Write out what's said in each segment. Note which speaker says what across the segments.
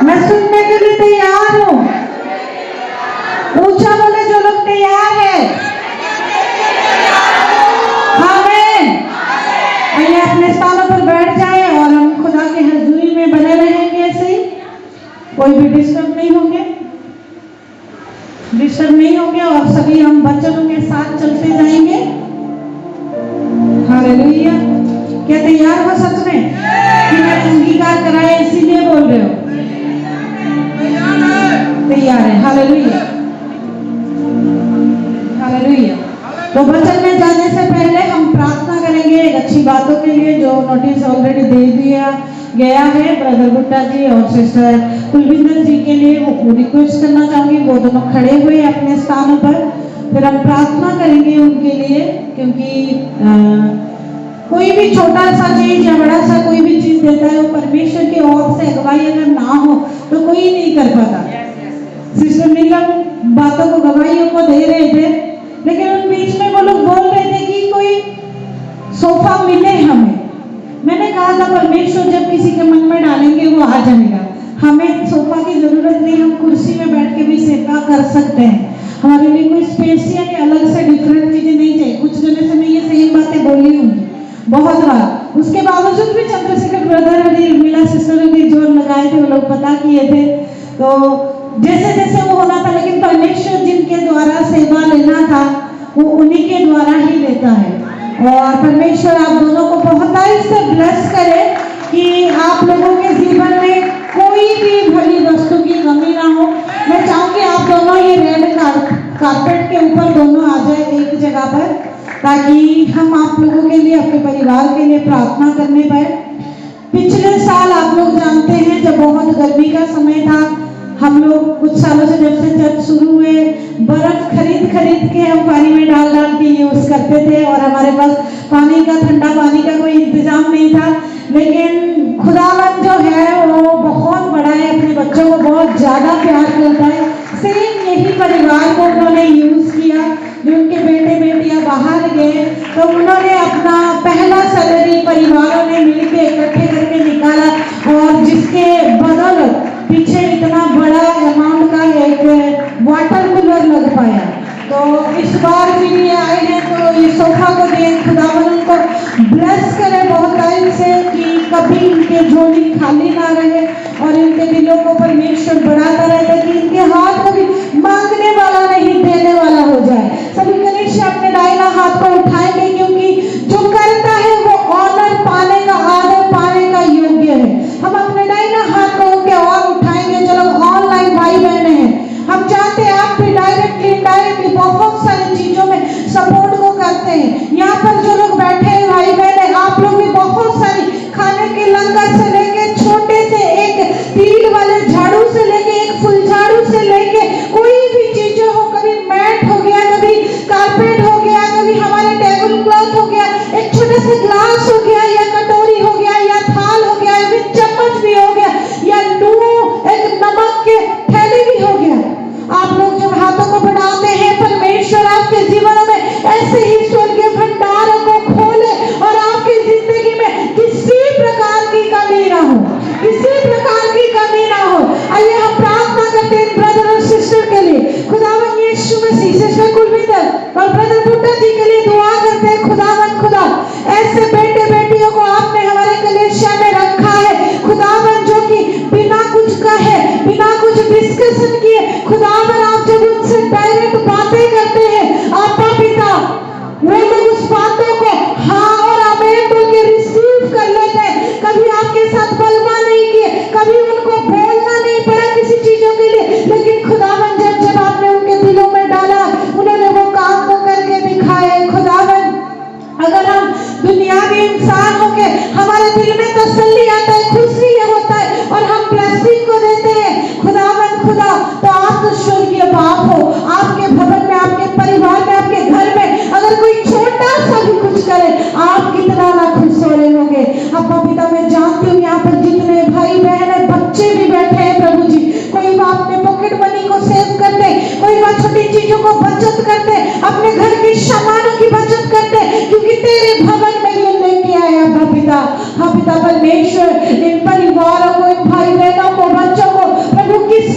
Speaker 1: मैं सुनने के लिए तैयार हूँ। ऊंचा बोले जो लोग तैयार है। आमीन। आइए अपने स्थानों पर बैठ जाए और हम खुदा के हजूरी में बने रहेंगे। ऐसे ही कोई भी डिस्टर्ब नहीं होंगे और सभी हम वचनों के साथ चलते जाएंगे। हालेलुया। क्या तैयार हो सच में कि मैं अंगीकार कराए इसीलिए बोल रहे हो? तैयार है। Hallelujah hallelujah. तो वचन में जाने से पहले हम प्रार्थना करेंगे एक अच्छी बातों के लिए जो नोटिस ऑलरेडी दे दिया गया है ब्रदर गुट्टा जी और सिस्टर कुलविंदर जी के लिए। वो रिक्वेस्ट करना चाहूंगी वो दोनों खड़े हुए अपने स्थानों पर, फिर हम प्रार्थना करेंगे उनके लिए। क्योंकि कोई भी छोटा सा चीज या बड़ा सा कोई भी चीज देता है वो परमेश्वर की ओर से अगुवाई अगर ना हो तो कोई नहीं कर पाता। सिस्टर नीलम बातों को गवाहियों को दे रहे थे, लेकिन उन बीच में वो लोग बोल रहे थे कि कोई सोफा मिले हमें। मैंने कहा था परमेश्वर जब किसी के मन में डालेंगे वो आ जाएगा। हमें सोफा की जरूरत नहीं, हम कुर्सी में बैठ के भी सेवा कर सकते हैं। हमारे लिए कोई स्पेशल या अलग से डिफरेंट चीजें नहीं चाहिए। कुछ जने से मैं ये सेम बातें बोली हूँ बहुत बार, उसके बावजूद भी चंद्रशेखर ब्रदर और मिला सिस्टर ने जोर लगाए थे, वो लोग पता किए थे। तो जैसे जैसे वो होना था, लेकिन परमेश्वर जिनके द्वारा सेवा लेना था वो उन्हीं के द्वारा ही लेता है। और परमेश्वर आप दोनों को बहुत से ब्लेस करे कि आप लोगों के जीवन में कोई भी भली वस्तु की कमी ना हो। मैं चाहूंगी आप दोनों ये रेड कारपेट के ऊपर दोनों आ जाए एक जगह पर, ताकि हम आप लोगों के लिए अपने परिवार के लिए प्रार्थना करने पाए। पिछले साल आप लोग जानते हैं जब बहुत गर्मी का समय था, हम लोग कुछ सालों से जब से चर्च शुरू हुए बर्फ खरीद के हम पानी में डाल के यूज करते थे और हमारे पास पानी का ठंडा पानी का कोई इंतजाम नहीं था। लेकिन खुदावन जो है वो बहुत बड़ा है, अपने बच्चों को बहुत ज्यादा प्यार करता है। सेम यही परिवार को उन्होंने यूज किया। जो उनके बेटे बेटियां बाहर गए तो उन्होंने अपना पहला सैलरी परिवारों ने मिलकर इकट्ठे करके निकाला और जिसके बदौलत पीछे इतना बड़ा अमाउंट का एक वाटर कूलर लग पाया। तो इस बार भी ये आए हैं तो ये सोफा को दिए। खुदावन उनको ब्लेस करे बहुत टाइम से कि कभी इनके झोली खाली ना रहे और इनके दिलों को परमेश्वर बढ़ाता रहता है कि इनके हाथ कभी मांगने वाला नहीं देने वाला हो जाए। सभी कनिष्ठ अपने दाहिना हाथ को उठाएंगे, क्योंकि जो करता है वो ऑनर पाने का, आदर पाने का योग्य है। हम अपने दाहिना हाथ को उनके और उठाएंगे। चलो ऑनलाइन भाई बहने हैं, हम चाहते हैं आप भी डायरेक्टली इनडायरेक्टली बहुत सारी चीजों में सपोर्ट को करते हैं। यहाँ पर जो लोग बैठे हैं भाई बहने, आप लोग भी बहुत सारी खाने के लंगर से लेके छोटे से एक तीर वाले झाड़ू से लेके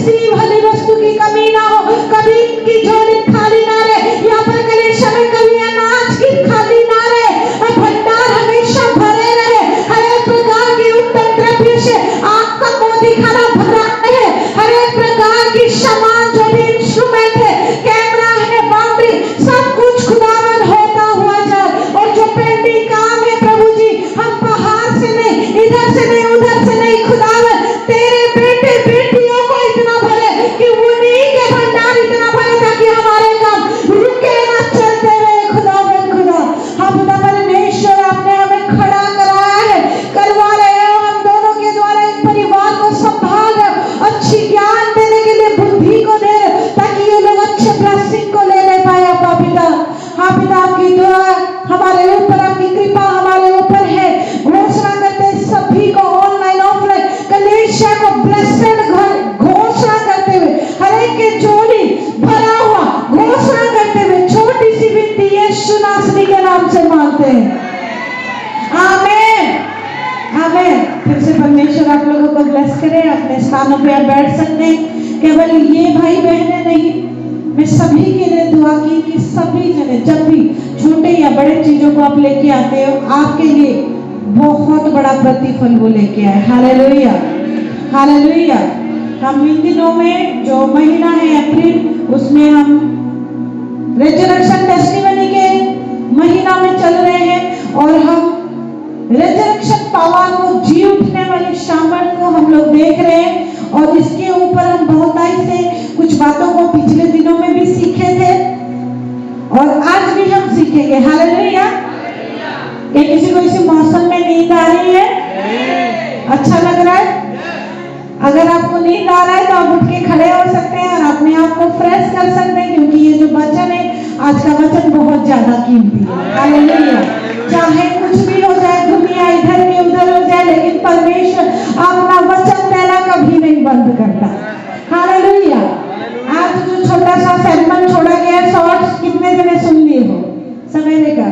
Speaker 1: स्त्री भली वस्तु की कमी ना हो, कभी की झोली खाली ना रहे, यहाँ पर कलेशा में कभी अनाज की खाली ना रहे, और भंडार हमेशा भरे रहे, हर एक प्रकार के उत्तम द्रव्य से आपका मोती खाना भरा रहे, हर एक प्रकार की सामान जो भी इंस्ट्रूमेंट है, कैमरा है, बाउंड्री, सब कुछ खुदावन होता हुआ जाए। और जो पेंडिंग काम है प्रभु जी, हम बाहर से नहीं, इधर से नहीं, उधर से नहीं, खुदावन तेरे बेटे बेटियों को इतना भरे कि उन्हीं के भंडार इतना भरे ताकि हमारे काम रुके ना, चलते रहे। खुदावन खुदा, हम खुदा परमेश्वर आपने हमें खड़ा कराया है, करवा रहे हो, हम दोनों के द्वारा एक परिवार को संभाल रहे हो, अच्छी ज्ञान देने के लिए बुद्धि को दे रहे, ताकि ये लोग अच्छे ब्लेसिंग को ले पाए। आपका पिता, हाँ पिता, आपकी दुआ हमारे ऊपर, आपकी कृपा हमारे ऊपर है। घोषणा करते सभी को ऑनलाइन ऑफलाइन कलेशा को ब्लेस्ड घर घोषणा करते हुए, हर एक के झोली भरा हुआ घोषणा करते हुए, छोटी सी विनती यीशु नासरी के नाम से मांगते हैं, आमीन आमीन। फिर से परमेश्वर आप लोगों को ब्लेस करे। अपने स्थानों पे आप बैठ सकते हैं। केवल ये भाई बहनें नहीं, मैं सभी के लिए दुआ की कि सभी जने जब भी छोटे या बड़े चीजों को आप लेके आते हो, आपके लिए बहुत बड़ा प्रतिफल वो लेके आए। Hallelujah hallelujah. हम इन दिनों में जो महीना है अप्रैल, उसमें हम रेजरेक्शन टेस्टिमनी के महीना में चल रहे हैं, और हम रेजरेक्शन पावर को, जी उठने वाली सामर्थ को हम लोग देख रहे हैं। और इसके ऊपर हम बहुताई से कुछ बातों को पिछले दिनों में भी सीखे थे, और आज भी हम सीखेंगे। हालेलुया। क्या किसी को इसी मौसम में नींद आ रही है? अच्छा लग रहा है? अगर आपको नींद आ रहा है तो आप उठ के खड़े हो सकते हैं और अपने आप को फ्रेश कर सकते हैं, क्योंकि ये जो वचन है, आज का वचन बहुत ज्यादा कीमती है। हालेलुया। चाहे कुछ भी हो जाए, दुनिया इधर की उधर हो जाए, लेकिन परमेश्वर अपना वचन देना कभी नहीं बंद करता। हालेलुया। आज जो छोटा सा सेगमेंट छोड़ा गया, शॉर्ट्स, कितने जने सुन लिए हो सवेरे का?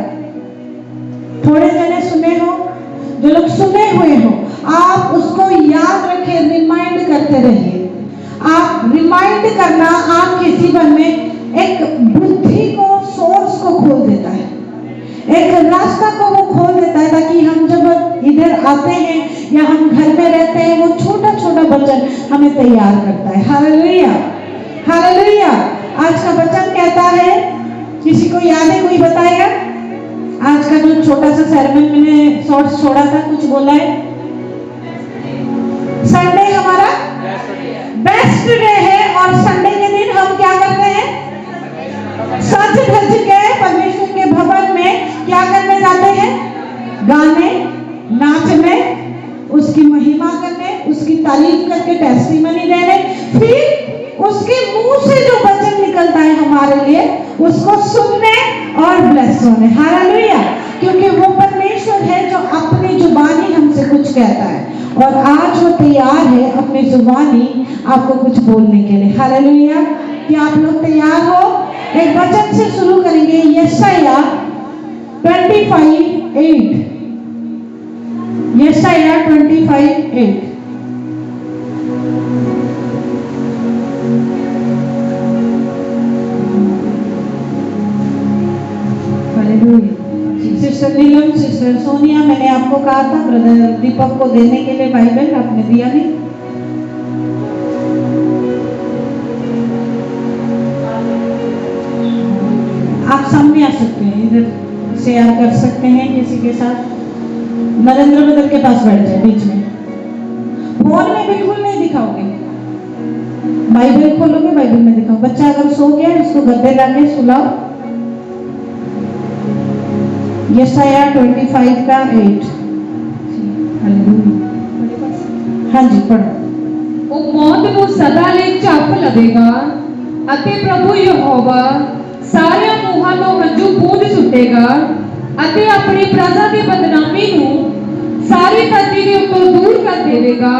Speaker 1: थोड़े जने सुने हो। जो लोग सुने हुए हो, आप उसको याद रखें, रिमाइंड करते रहिए। आप रिमाइंड करना आपके जीवन में एक बुद्धि को, सोर्स को खोल देता है, एक रास्ता को वो खोल देता है, ताकि हम जब इधर आते हैं या हम घर में रहते हैं, वो छोटा छोटा वचन हमें तैयार करता है। Hallelujah hallelujah. आज का वचन कहता है, किसी को याद है? कोई बताएगा? आज का जो छोटा सा सरमन मैंने शॉर्ट्स छोड़ा था, कुछ बोला है? संडे हमारा बेस्ट डे है, और संडे के दिन हम क्या करते हैं? सज धज के परमेश्वर के भवन में क्या करने जाते हैं? गाने, नाचने, उसकी महिमा करने, उसकी तारीफ करके टेस्टिमनी देने, फिर उसके मुंह से जो वचन निकलता है हमारे लिए, उसको सुनने और ब्लेस होने। हालेलुया। क्योंकि वो परमेश्वर है जो अपनी जुबानी हमसे कुछ कहता है, और आज वो तैयार है अपनी जुबानी आपको कुछ बोलने के लिए। हालेलुया। क्या आप लोग तैयार हो? एक वचन से शुरू करेंगे, यशाया 25:8। यशाया 25:8। सिस्टर नीलम, सिस्टर सोनिया, मैंने आपको कहा था ब्रदर दीपक को देने के लिए बाइबल, आपने दिया नहीं। आप सामने आ सकते हैं, इधर शेयर कर सकते हैं किसी के साथ। नरेंद्र ब्रदर के पास बैठ जाए बीच में। फोन में बिल्कुल नहीं दिखाओगे, बाइबल खोलोगे, बाइबल में दिखाओ। बच्चा अगर सो गया, इसको गद्दे लाके सुलाओ। यशाया 25:8। हाँ जी, पढ़ो।
Speaker 2: ਉਹ ਮੌਤ ਨੂੰ ਸਦਾ ਲਈ ਝੱਪ ਲਵੇਗਾ ਅਤੇ ਪ੍ਰਭੂ ਯਹੋਵਾ ਸਾਰਿਆਂ ਮੂੰਹਾਂ ਤੋਂ ਹੰਝੂ ਪੂੰਝ ਸੁੱਟੇਗਾ ਅਤੇ ਆਪਣੀ ਪ੍ਰਜਾ ਦੀ ਬਦਨਾਮੀ ਨੂੰ ਸਾਰੀ ਧਰਤੀ ਦੇ ਉੱਪਰ ਦੂਰ ਕਰ ਦੇਵੇਗਾ,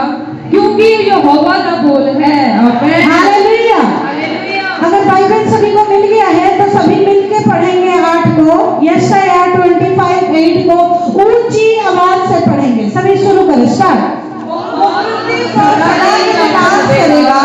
Speaker 2: क्योंकि यहोवा का बोल है। आमीन
Speaker 1: हालेलुया हालेलुया। अगर बाइबल सभी को मिल गया है तो सभी मिलके पढ़ेंगे 8 को, यशाया 25:8 को ऊंची आवाज से पढ़ेंगे। सभी शुरू करें, स्टार्ट।
Speaker 2: करेगा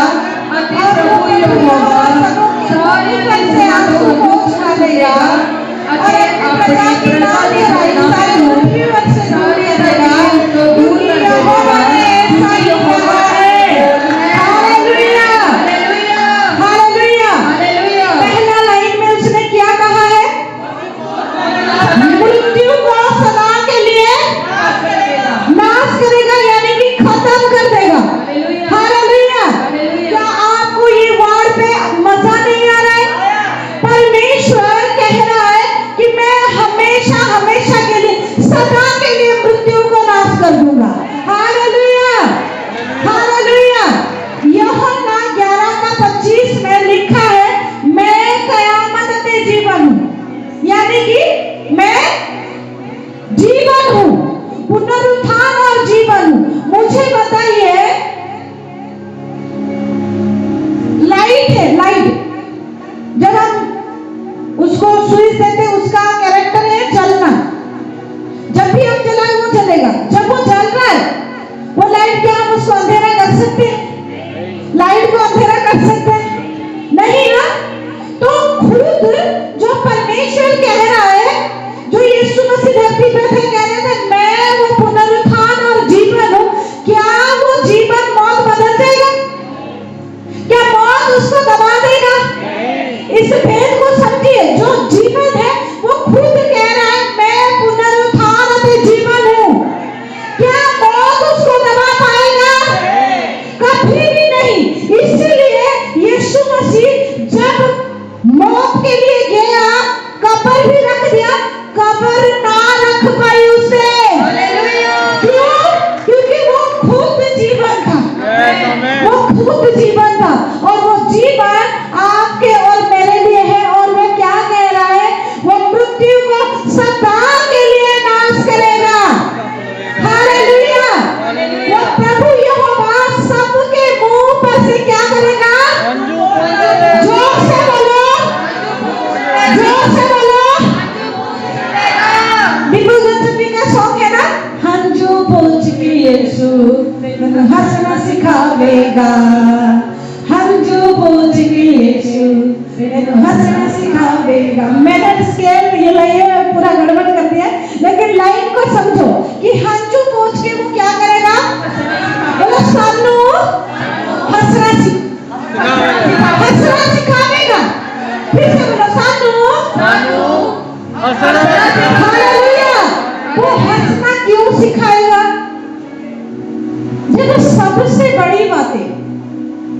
Speaker 1: अद्भुत जीवन था और वो जीवन आपके और मेरे लिए है। और वो क्या कह रहा है, वो मृत्यु को सदा के लिए नाश करेगा। हालेलुया। वो प्रभु यहोवा सबके मुंह पर से क्या करेगा, जोर से बोलो, जोर से बोलो। बिल्कुल गंतव्य का सॉन्ग है ना, हंजू पोंछ के यीशु हंसना सिखावेगा, हंजू पोंछ के यीशु हंसना सिखावेगा। मैंने स्केल ये लाइन पूरा गड़बड़ कर दिया, लेकिन लाइन को समझो कि हंजू पोंछ के वो क्या करेगा, बोलो सानू हंसना सिखावेगा। फिर से बोलो सानू हालेलुया। वो हंसना क्यों सिखाएगा? देखो सबसे बड़ी बातें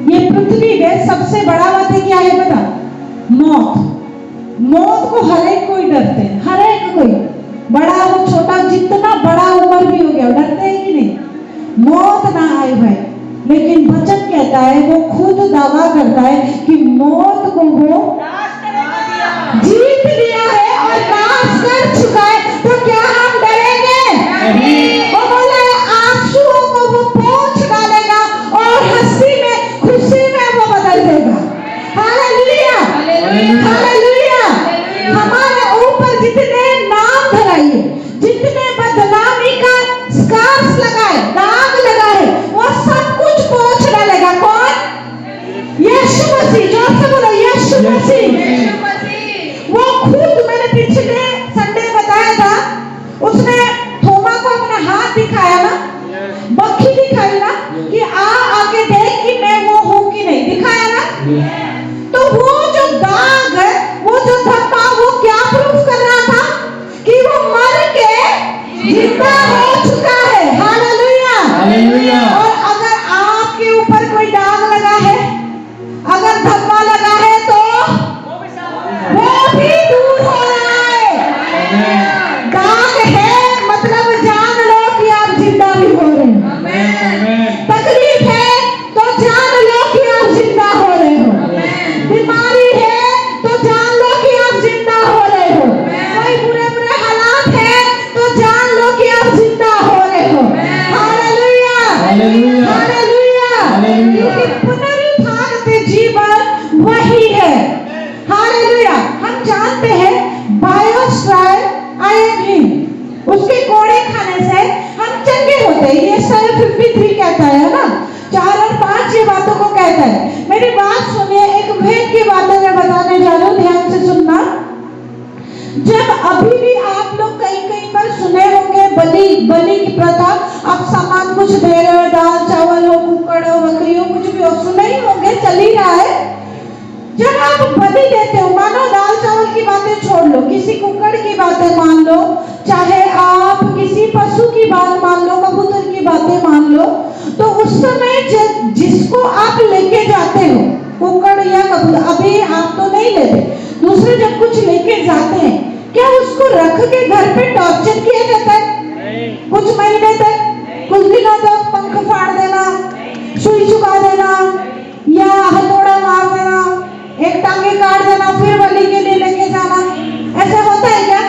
Speaker 1: ये पृथ्वी में सबसे बड़ा बातें क्या है पता? मौत। मौत को हर एक कोई डरते हैं, हर एक कोई, बड़ा हो छोटा, जितना बड़ा उम्र भी हो गया डरते हैं कि नहीं? मौत ना आए भाई, लेकिन वचन कहता है, वो खुद दावा करता है कि मौत को वो जीत लिया है और नाश कर चुका है। तो क्या हम डरेंगे? वो बोला है आंसुओं को वो पोंछ डालेगा और हंसी में खुशी में वो बदल देगा। Hallelujah, hallelujah. हमारे ऊपर जितने नाम धराइए, जितने बदनामी का स्कार्स लगाए, दाग लगाए, वो सब कुछ पोंछ डालेगा। कौन? यीशु मसीह। जोर से बोलो यीशु मसीह। वो खुद, मैंने पिछले संडे बताया था, उसने थोमा को अपना हाथ दिखाया ना, बखी दिखाई ना कि आके देख कि मैं वो हूं कि नहीं, दिखाया ना। तो वो जो दाग है, वो जो धब्बा, वो क्या प्रूफ कर रहा था कि वो मर के जिंदा हो चुका है। Hallelujah, hallelujah. और अगर आपके ऊपर कोई दाग लगा है, अगर धब्बा लगा है, तो वो भी दूर हो रहा है। दाग है मतलब जान लो कि आप जिंदा भी हो रहे हो। तकलीफ है तो जान लो कि आप जिंदा हो रहे हो। बीमारी है तो जान लो कि आप जिंदा हो रहे हो। कोई बुरे बुरे हालात है तो जान लो कि आप जिंदा हो रहे हो। Hallelujah, hallelujah. क्योंकि पुनरुत्थान से जीवन वही है। हालेलुया। हम जानते हैं बायोस्ट्राइल आयोडीन, उसके कोड़े खाने से हम चंगे होते हैं। ये साल 53 कहता है ना, 4 और 5 ये बातों को कहता है। मेरी बात सुनिए, एक भेद की बातें मैं बताने जा रहा हूँ, ध्यान से सुनना। जब अभी भी आप लोग कहीं कहीं पर सुने होंगे बलि की प्रथा, आप सामान कुछ दे रहे हो, दाल चावल हो, कुकड़ हो, बकरी हो, कुछ भी हो, सुने ही होंगे, चल ही रहा है। जब आप बलि देते हो, मानो दाल चावल की बातें छोड़ लो, किसी कुकड़ की बातें मान लो, चाहे आप किसी पशु की बात मान लो, कबूतर की बातें मान लो, तो उस समय जिसको आप लेके जाते हो, कुकड़ या कबूतर, अभी आप तो नहीं लेते, दूसरे जब कुछ लेके जाते हैं, क्या उसको रख के घर पे टॉर्चर किया जाता है? कुछ महीने तक, कुछ दिनों तक पंख फाड़ देना, सुई चुका देना, या हथौड़ा मार देना, एक टांगे काट देना, फिर बलि के लिए लेके जाना, ऐसा होता है क्या?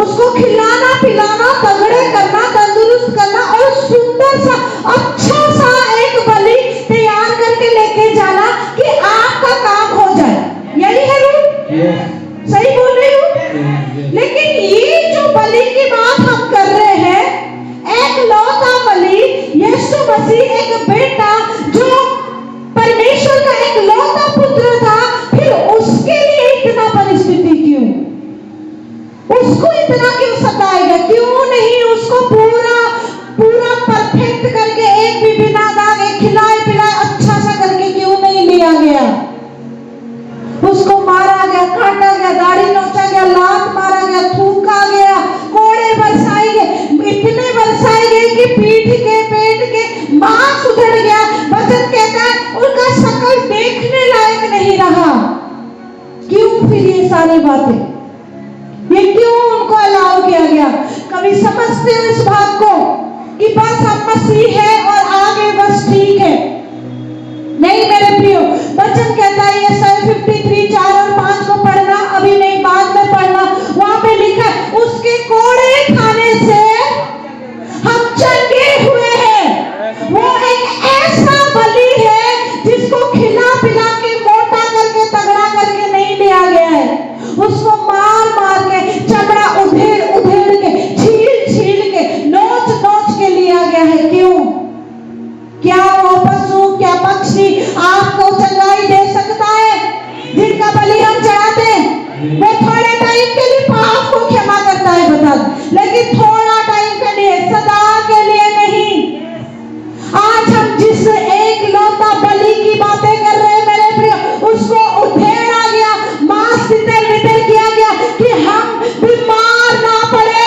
Speaker 1: उसको खिलाना पिलाना, तगड़े करना, तंदुरुस्त करना और सुंदर सा अच्छा सा एक बलि तैयार करके लेके जाना कि आपका काम हो जाए। यही है रूप? सही बोल रही हूँ? लेकिन ये जो बलि की बात हम कर रहे हैं, एक लौता बलि, यीशु मसीह एक बेटा जो परमेश्वर का एक लौता पुत्र था, फिर उसके लिए इतना परिस्थिति क्यों? उसको इतना क्यों सताएगा? क्यों नहीं उसको पूरा पूरा परफेक्ट करके, एक भी बिना दाग, एक खिलाए पिलाए अच्छा सा करके क्यों नहीं लिया गया? उसको मारा गया, काटा गया, दाढ़ी नोचा गया, लात मारा गया, थूका गया, कोड़े बरसाए गए, इतने बरसाए गए कि पीठ के पेट के मांस उधड़ गया। वचन कहता है उनका शकल देखने लायक नहीं रहा। क्यों फिर ये सारी बातें, ये क्यों उनको अलाउ किया गया? कभी समझते हो इस बात को कि बस हम मसीह है और आगे बस ठीक है? 53 4 और 5 को पढ़ना, अभी नहीं बाद में पढ़ना। वहां पे लिखा है उसके कोड़े खाने से हम चंगे हुए हैं। वो एक ऐसा बलि है जिसको खिला पिला के मोटा करके तगड़ा करके नहीं लिया गया है। उसको मार मार के चमड़ा उधेड़ उधेड़ के छील छील के नोच नोच के लिया गया है। क्यों? क्या वो पशु, क्या पक्षी आपको चंगाई दे सकता है? जिनका बलि हम चढ़ाते हैं वो थोड़े टाइम के लिए पाप को क्षमा करता है, बता, लेकिन थोड़ा टाइम के लिए, सदा के लिए नहीं। आज हम जिस एक लौता बलि की बातें कर रहे हैं मेरे प्रिय, उसको उधेड़ा गया, मांस तितर बितर किया गया कि हम बीमार ना पड़े।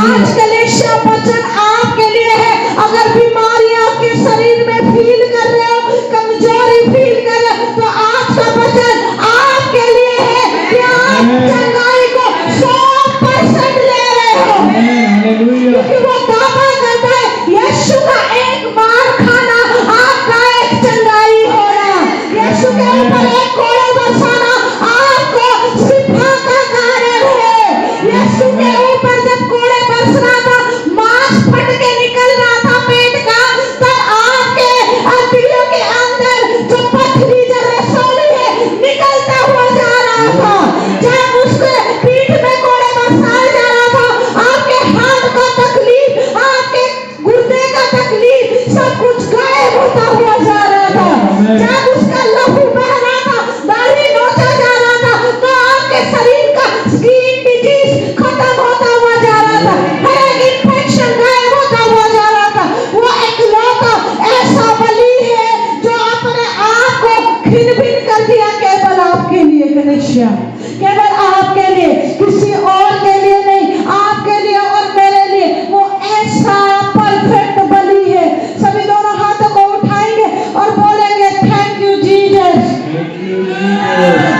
Speaker 1: आज कलेशिया वचन आपके लिए है। अगर बीमारी आपके शरीर में फील कर रहे हो, कमजोरी फील कर रहे हो, तो आज का वचन आपके लिए है कि आप चंगाई को 100% ले रहे हो। क्योंकि वो दावा करता है यीशु का एक मार खाना आपका एक चंगाई होना, यीशु के ऊपर एक कोड़े बरसाना आपको शिफा का कार्य है। यीशु के ऊपर जब कोड़े बरस रहा था, मांस फट के निकल रहा था पेट का, तब आपके हड्डियों के अंदर जो पथरी जो रसौली है निकलता हुआ जा रहा था। जब उसके पीठ में कोड़े बरसाए जा रहा था, आपके हाथ का तकलीफ, आपके गुर्दे का तकलीफ, सब कुछ गायब होता हुआ जा रहा था। जब उसका लहू बह रहा था, दाढ़ी नोचा जा रहा था, तो आपके शरीर का स्किन डिजीज खत्म होता हुआ जा रहा था, हर एक इन्फेक्शन गायब होता हुआ जा रहा था। वो एकलौता ऐसा बलि है जो अपने आप को खिन भिन कर दिया केवल आपके लिए। कलेशिया केवल आपके लिए, किसी और के लिए नहीं, आपके लिए और मेरे लिए वो ऐसा परफेक्ट बलि है। सभी दोनों हाथों को उठाएंगे और बोलेंगे thank you Jesus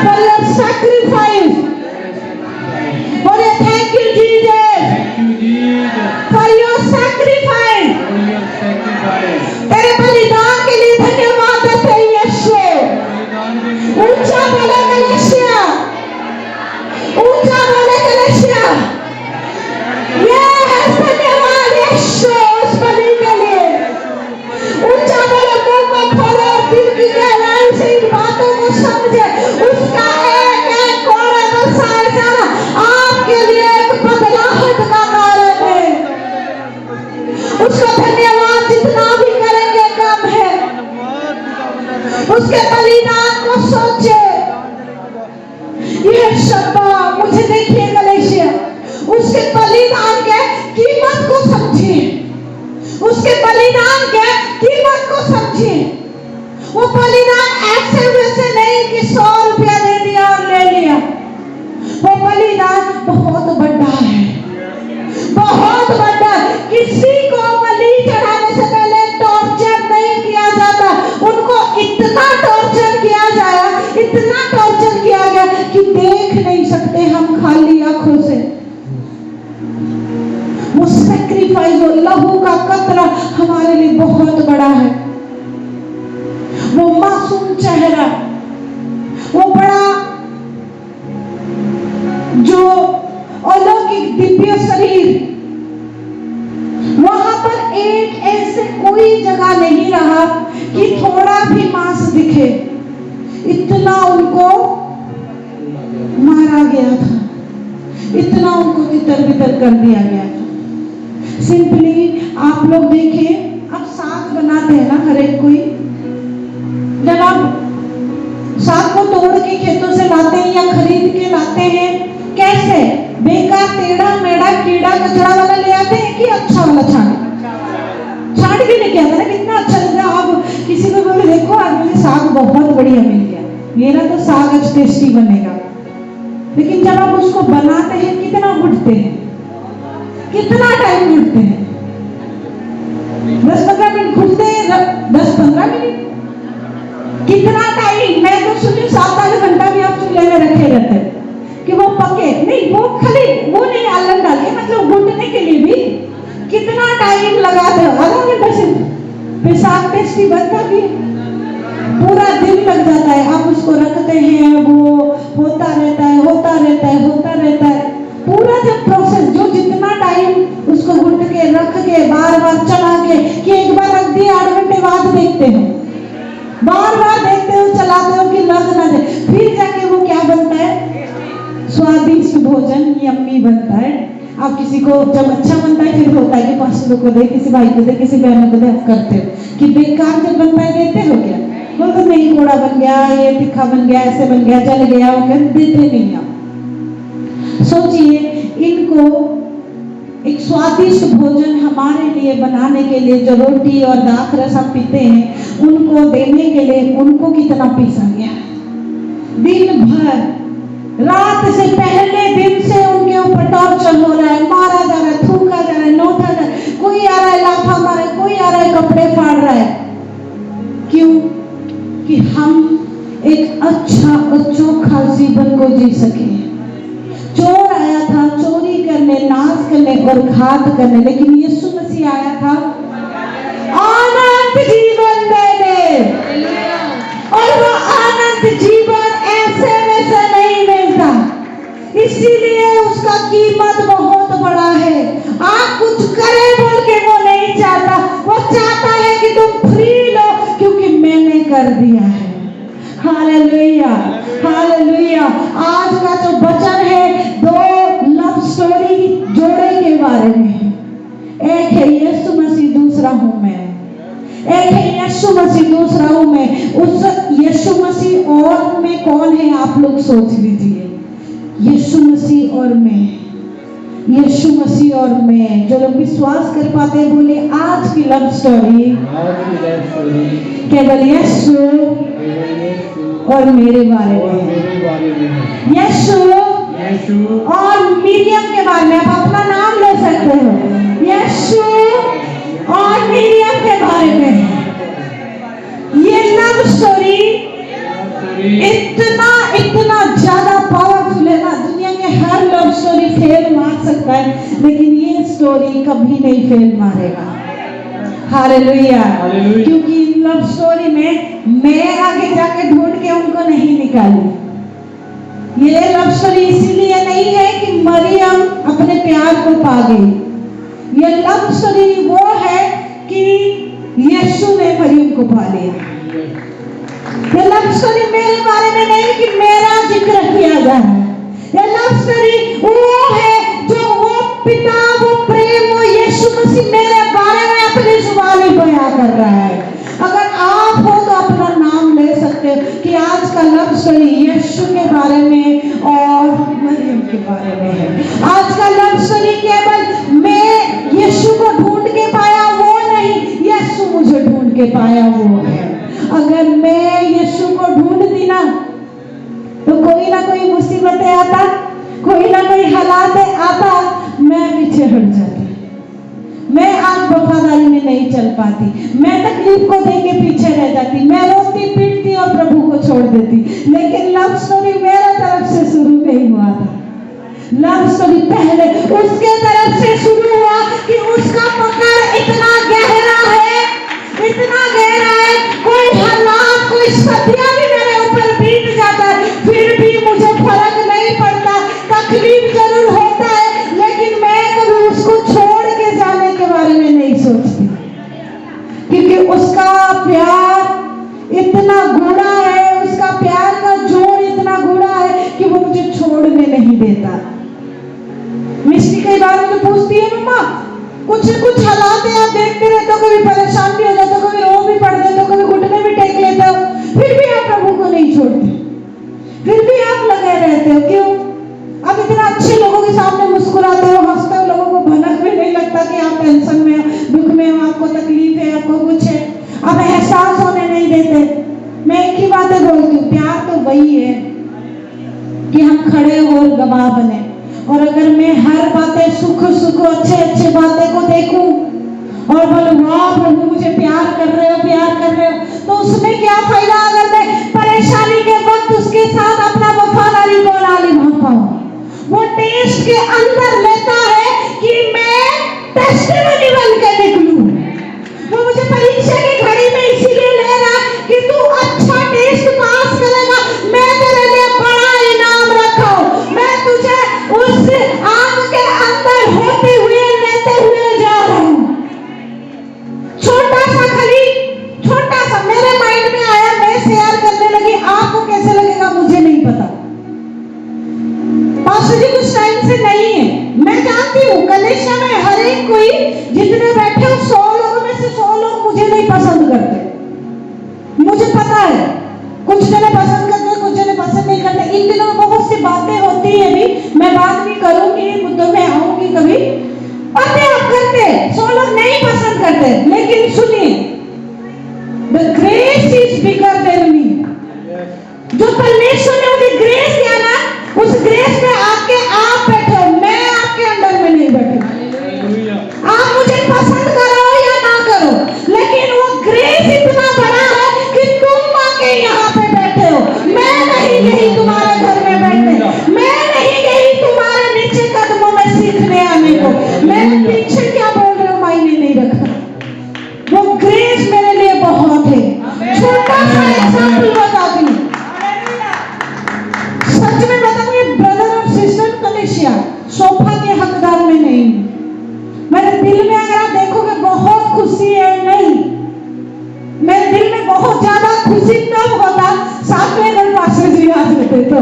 Speaker 1: for your sacrifice. बोले thank you Jesus for your sacrifice. तेरे बलिदान के लिए धन्यवाद देते हैं यीशु। ऊंचा बोले कलेशिया, ऊंचा बोले कलेशिया। यस, धन्यवाद यीशु उस बलि के लिए। ऊंचा बोले, मुंह को खोलो, दिल की गहराई से इन बातों को समझे। उसका एक एक कोड़े बरसाए जाना आपके लिए एक बदलाहट का कारण है। उसका धन्यवाद जितना भी करेंगे कम है। उसके बलिदान को सोचे। यह शब्द मुझे देखिए कलेशिया, उसके बलिदान के कीमत को समझिए, उसके बलिदान के कीमत को समझिए। वो बलिदान ऐसे वैसे नहीं कि 100 रुपया दे दिया और ले लिया। वो बलिदान बहुत बड़ा है, बहुत बड़ा। किसी को बलि चढ़ाने से पहले टॉर्चर नहीं किया जाता। उनको इतना टॉर्चर किया जाया, इतना टॉर्चर किया गया कि देख नहीं सकते हम खाली आंखों से। वो सैक्रिफाइस, वो लहू का कतरा हमारे लिए बहुत बड़ा है। वो मासूम चेहरा, वो बड़ा जो अलौकिक दिव्य शरीर, वहां पर एक ऐसे कोई जगह नहीं रहा कि थोड़ा भी मांस दिखे। इतना उनको मारा गया था, इतना उनको तितर बितर कर दिया गया था। सिंपली आप लोग देखिए, अब साग बनाते हैं ना हर एक कोई, जब आप साग को तोड़ के खेतों से लाते हैं या खरीद के लाते हैं, कैसे बेकार टेढ़ा मेढ़ा कीड़ा कचरा वाला ले आते हैं कि अच्छा वाला छाट के लेके आते हैं। कितना अच्छा लग रहा है। आप किसी को बोले देखो आज मुझे साग बहुत बढ़िया मिल गया, मेरा तो साग आज टेस्टी बनेगा, लेकिन जब आप उसको बनाते हैं कितना घुटते हैं, कितना टाइम घुटते हैं? 10-15 मिनट घुटते हैं, 10-15 मिनट, कितना टाइम? मैं तो सुनी 7-8 घंटा भी आप चूल्हे में रखे रहते हैं कि वो पके नहीं। वो खाली वो नहीं आलन डाल के, मतलब घुटने के लिए भी कितना टाइम लगाते हो? आधा घंटा से फिर साग टेस्टी बनता भी है। पूरा दिन लग जाता है। आप उसको रखते हैं, वो होता रहता है, होता रहता है, होता रहता है। पूरा जब प्रोसेस जो जितना टाइम उसको घुट के रख के बार बार चला के कि एक बार रख दिया 8 घंटे बाद देखते हो, बार बार देखते हो, चलाते हो कि लग ना जाए, फिर जाके वो क्या बनता है, स्वादिष्ट भोजन यम्मी बनता है। आप किसी को जब अच्छा बनता है फिर होता है कि 500 को दे, किसी भाई को दे, किसी बहन को दे, आप करते हो कि बेकार जब बनता है देते हो क्या? बोल तो नहीं, कोड़ा बन गया, ये तीखा बन गया, ऐसे बन गया, जल गया, वो देते नहीं आप। सोचिए, इनको एक स्वादिष्ट भोजन हमारे लिए बनाने के लिए जो रोटी और दाखरस हम पीते हैं, उनको देने के लिए उनको कितना पीसा गया। दिन भर, रात से पहले दिन से उनके ऊपर टॉर्चर हो रहा है, मारा जा रहा है, थूका जा रहा है, नोचा जा रहा है, कोई आ रहा है लाफा मारे, कोई आ रहा है कपड़े फाड़ रहा है। क्यों? कि हम एक अच्छा और चोखा जीवन को जी सके। चोर आया था चोरी करने, नाश करने और घात करने, लेकिन यीशु मसीह आया था आनंद जीवन देने। और वो आनंद जीवन ऐसे वैसे नहीं मिलता, इसीलिए उसका कीमत बहुत बड़ा है। आप कुछ करें बोल के वो नहीं चाहता, वो चाहता है कि तुम फ्री लो, क्योंकि मैंने कर दिया है। Hallelujah, hallelujah. आज का जो वचन है, 2 लव स्टोरी जोड़े के बारे में है। एक है यीशु मसीह, दूसरा हूं मैं। एक है यीशु मसीह, दूसरा हूं मैं। उस यीशु मसीह और में कौन है, आप लोग सोच लीजिए। यीशु मसीह और मैं, यीशु मसीह और मैं। जो लोग विश्वास कर पाते हैं बोले आज की लव स्टोरी केवल यीशु और मेरे बारे में। यीशु और मिरियम के बारे में, आप अपना नाम ले सकते हो। यीशु और मिरियम के बारे में ये लव स्टोरी इतना इतना ज्यादा पावरफुल है ना। दुनिया में हर लव स्टोरी फेल मार सकता है, लेकिन ये स्टोरी कभी नहीं फेल मारेगा। हालेलुया। क्योंकि लव स्टोरी में मैं आगे जाके ढूंढ के उनको नहीं निकाली। ये लव स्टोरी इसीलिए नहीं है कि मरियम अपने प्यार को पा गई। ये लव स्टोरी वो है कि यीशु ने मरियम को पा लिया। ये लव स्टोरी मेरे बारे में नहीं कि मेरा जिक्र किया जाए। ये लव स्टोरी वो है जो वो पिता, वो प्रेम, वो यीशु मसीह मेरे बारे में अपनी जुबानी बयां कर रहा है। अगर आप हो तो अपना नाम ले सकते हो कि आज का लव स्टोरी यीशु के बारे में और मरियम के बारे में है। आज का लव स्टोरी केवल मैं यीशु को ढूंढ के पाया वो नहीं, यीशु मुझे ढूंढ के पाया वो है। अगर मैं यीशु को ढूंढती ना तो कोई ना कोई मुसीबतें आता, कोई ना कोई हालात आता, मैं पीछे हट जाती, मैं आज वफादारी में नहीं चल पाती, मैं तकलीफ को देख के पीछे रह जाती, मैं रोती पीटती और प्रभु को छोड़ देती। लेकिन लव स्टोरी मेरे तरफ से शुरू नहीं हुआ था। लव स्टोरी पहले उसके तरफ से शुरू हुआ कि उसका पकड़ इतना गहरा है, इतना गहरा है, कोई हालात, कोई सदियां भी मेरे ऊपर बीत जाता है, फिर भी मुझे फर्क नहीं पड़ता। तकलीफ जरूर होता है, लेकिन मैं कभी उसको छोड़ के जाने के बारे में नहीं सोचती, क्योंकि उसका प्यार इतना गूढ़ा है, उसका प्यार का जोड़ इतना गूढ़ा है कि वो मुझे छोड़ने नहीं देता। मिस्टी कई बार मुझे पूछती है, मम्मा कुछ हालात है, आप देखते रहते हो, कभी परेशान भी हो जाते हो, कभी रो भी पड़ जाते हो, कभी घुटने भी टेक लेते हो, फिर भी आप प्रभु को नहीं छोड़ते, फिर भी आप लगे रहते हो। क्यों? आप इतना अच्छे लोगों के सामने मुस्कुराते हो, हंसते हो, लोगों को भनक भी नहीं लगता कि आप टेंशन में हो, दुख में हो, आपको तकलीफ है, आपको कुछ है, आप एहसास होने नहीं देते। मैं एक ही बात बोलती हूँ, प्यार तो वही है कि हम खड़े और गवाह बने। और अगर मैं हर बातें सुख अच्छे बातें को देखूं और बोलूं वाह प्रभु मुझे प्यार कर रहे हो, तो उसमें क्या फायदा अगर मैं परेशानी के वक्त उसके साथ अपना वफादारी को ना निभा पाऊं। वो टेस्ट के अंदर लेता है कि मैं टेस्टिमनी बन के निकलूं। वो मुझे परीक्षा की घड़ी में इसीलिए ले रहा कि तू अच्छा बैठे, लेकिन सुनिए, the grace is bigger than me. जो परमेश्वर ने मुझे ग्रेस दिया ना, उस ग्रेस में आके आप बैठे हो, मैं आपके अंडर में नहीं बैठी। आप मुझे पसंद करो या ना करो, लेकिन वो ग्रेस इतना बड़ा है कि तुम आके यहाँ पे बैठे हो। मैं नहीं गई तुम्हारे घर में बैठने, मैं नहीं गई तुम्हारे नीचे कदमों में सीखने आने को। मैं पीछे क्या बोल रहे हो मायने नहीं रखता। वो ग्रेस मेरे लिए बहुत है। छोटा सा एग्जाम्पल बताती हूँ, सच में बताऊं, ये ब्रदर और सिस्टर कलेशिया सोफा के हकदार में नहीं। मेरे दिल में अगर आप देखोगे बहुत खुशी है, नहीं, मेरे दिल में बहुत ज्यादा खुशी तब होता साथ में अगर पास्टर जी आ जाते तो।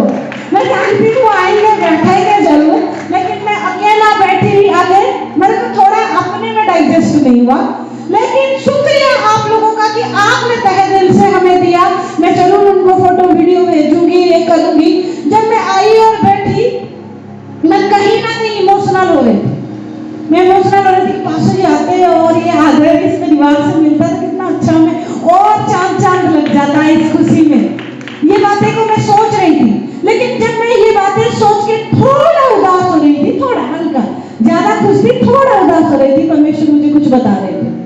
Speaker 1: मैं जानती हूँ आएंगे, बैठेंगे जरूर, लेकिन मैं अकेला बैठी ही आगे मेरे को थोड़ा अपने में डाइजेस्ट नहीं हुआ। लेकिन शुक्रिया आप लोगों का कि आपने तहे दिल से हमें दिया। मैं जरूर उनको फोटो वीडियो भेजूंगी, ये करूंगी। जब मैं आई और बैठी, मैं कहीं ना कहीं इमोशनल हो रही थी। मैं इमोशनल हो रही थी कि पास्टर जी आते हैं और ये हाजिर इस परिवार से मिलता है, कितना अच्छा, मैं और चांद चांद लग जाता है इस खुशी में। ये बातें को मैं सोच रही थी, लेकिन जब मैं ये बातें सोच के थोड़ा उदास हो रही थी, थोड़ा हल्का, ज्यादा खुश थी, थोड़ा उदास हो रही थी, परमेश्वर मुझे कुछ बता रहे थे,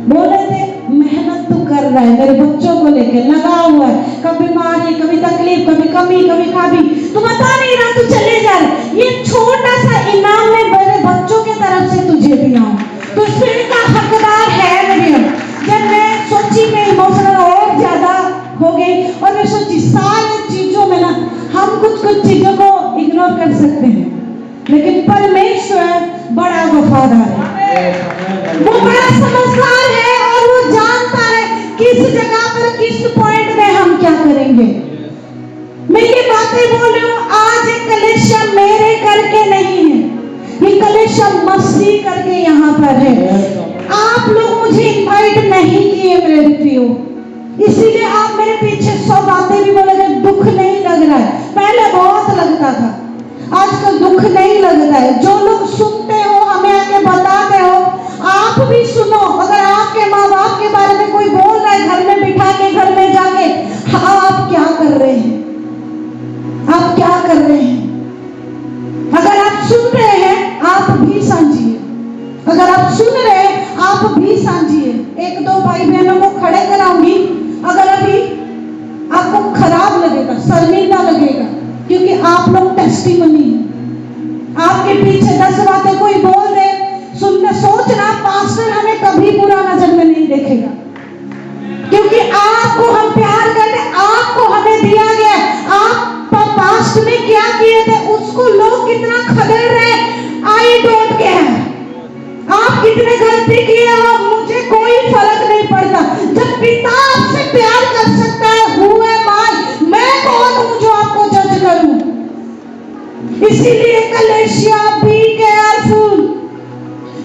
Speaker 1: बोल रहे थे मेहनत तो कर रहा है, मेरे बच्चों को लेकर लगा हुआ है, कभी बीमारी, कभी तकलीफ, कभी कमी, कभी खाबी, तू बता नहीं रहा, तू चले जा रहा। ये छोटा सा इनाम मैं मेरे बच्चों के तरफ से तुझे दिया हूं, तो फिर का हकदार है मेरे। जब मैं सोची, मैं इमोशनल और ज्यादा हो गई और मैं सोची सारी चीजों में ना हम कुछ चीजों को इग्नोर कर सकते हैं, लेकिन परमेश्वर बड़ा वफादार है, वो बड़ा समझदार है और वो जानता है किस जगह पर, किस पॉइंट में हम क्या करेंगे। मैं ये बातें बोल रही हूँ, आज एक कलेक्शन मेरे करके नहीं है, ये कलेक्शन मसीह करके यहाँ पर है। आप लोग मुझे इनवाइट नहीं किए मेरे प्रियो, इसीलिए आप मेरे पीछे 100 बातें भी बोलोगे, दुख नहीं लग रहा है। पहले बहुत लगता था, आजकल दुख नहीं लगता है। जो लोग सुनते हो, हमें आके बताते हो, आप भी सुनो। अगर आपके माँ बाप के बारे में कोई बोल रहा है घर में बिठा के, घर में जाके, हाँ आप क्या कर रहे हैं, आप क्या कर रहे हैं। अगर आप सुन रहे हैं आप भी समझिए, अगर आप सुन रहे हैं आप भी समझिए। 1-2 भाई बहनों को खड़े कराऊंगी, अगर अभी आपको खराब लगेगा, शर्मिंदा लगेगा, क्योंकि आप लोग टेस्टिमनी हैं। आपके पीछे 10 बातें कोई बोल दे, सुनने सोचना पास्टर हमें कभी बुरा नजर में नहीं देखेगा, क्योंकि आपको हम प्यार करते, आपको हमें दिया गया। आप पास्ट में क्या किए थे उसको लोग कितना खदेड़ रहे, आई डोंट केयर। आप कितने गलती किए हो, मुझे कोई फर्क नहीं पड़ता। जब पिता आपसे प्यार कर सकता है, हु एम आई, मैं कौन हूं जो आपको जज करूं। इसीलिए कलेशिया, बी केयरफुल,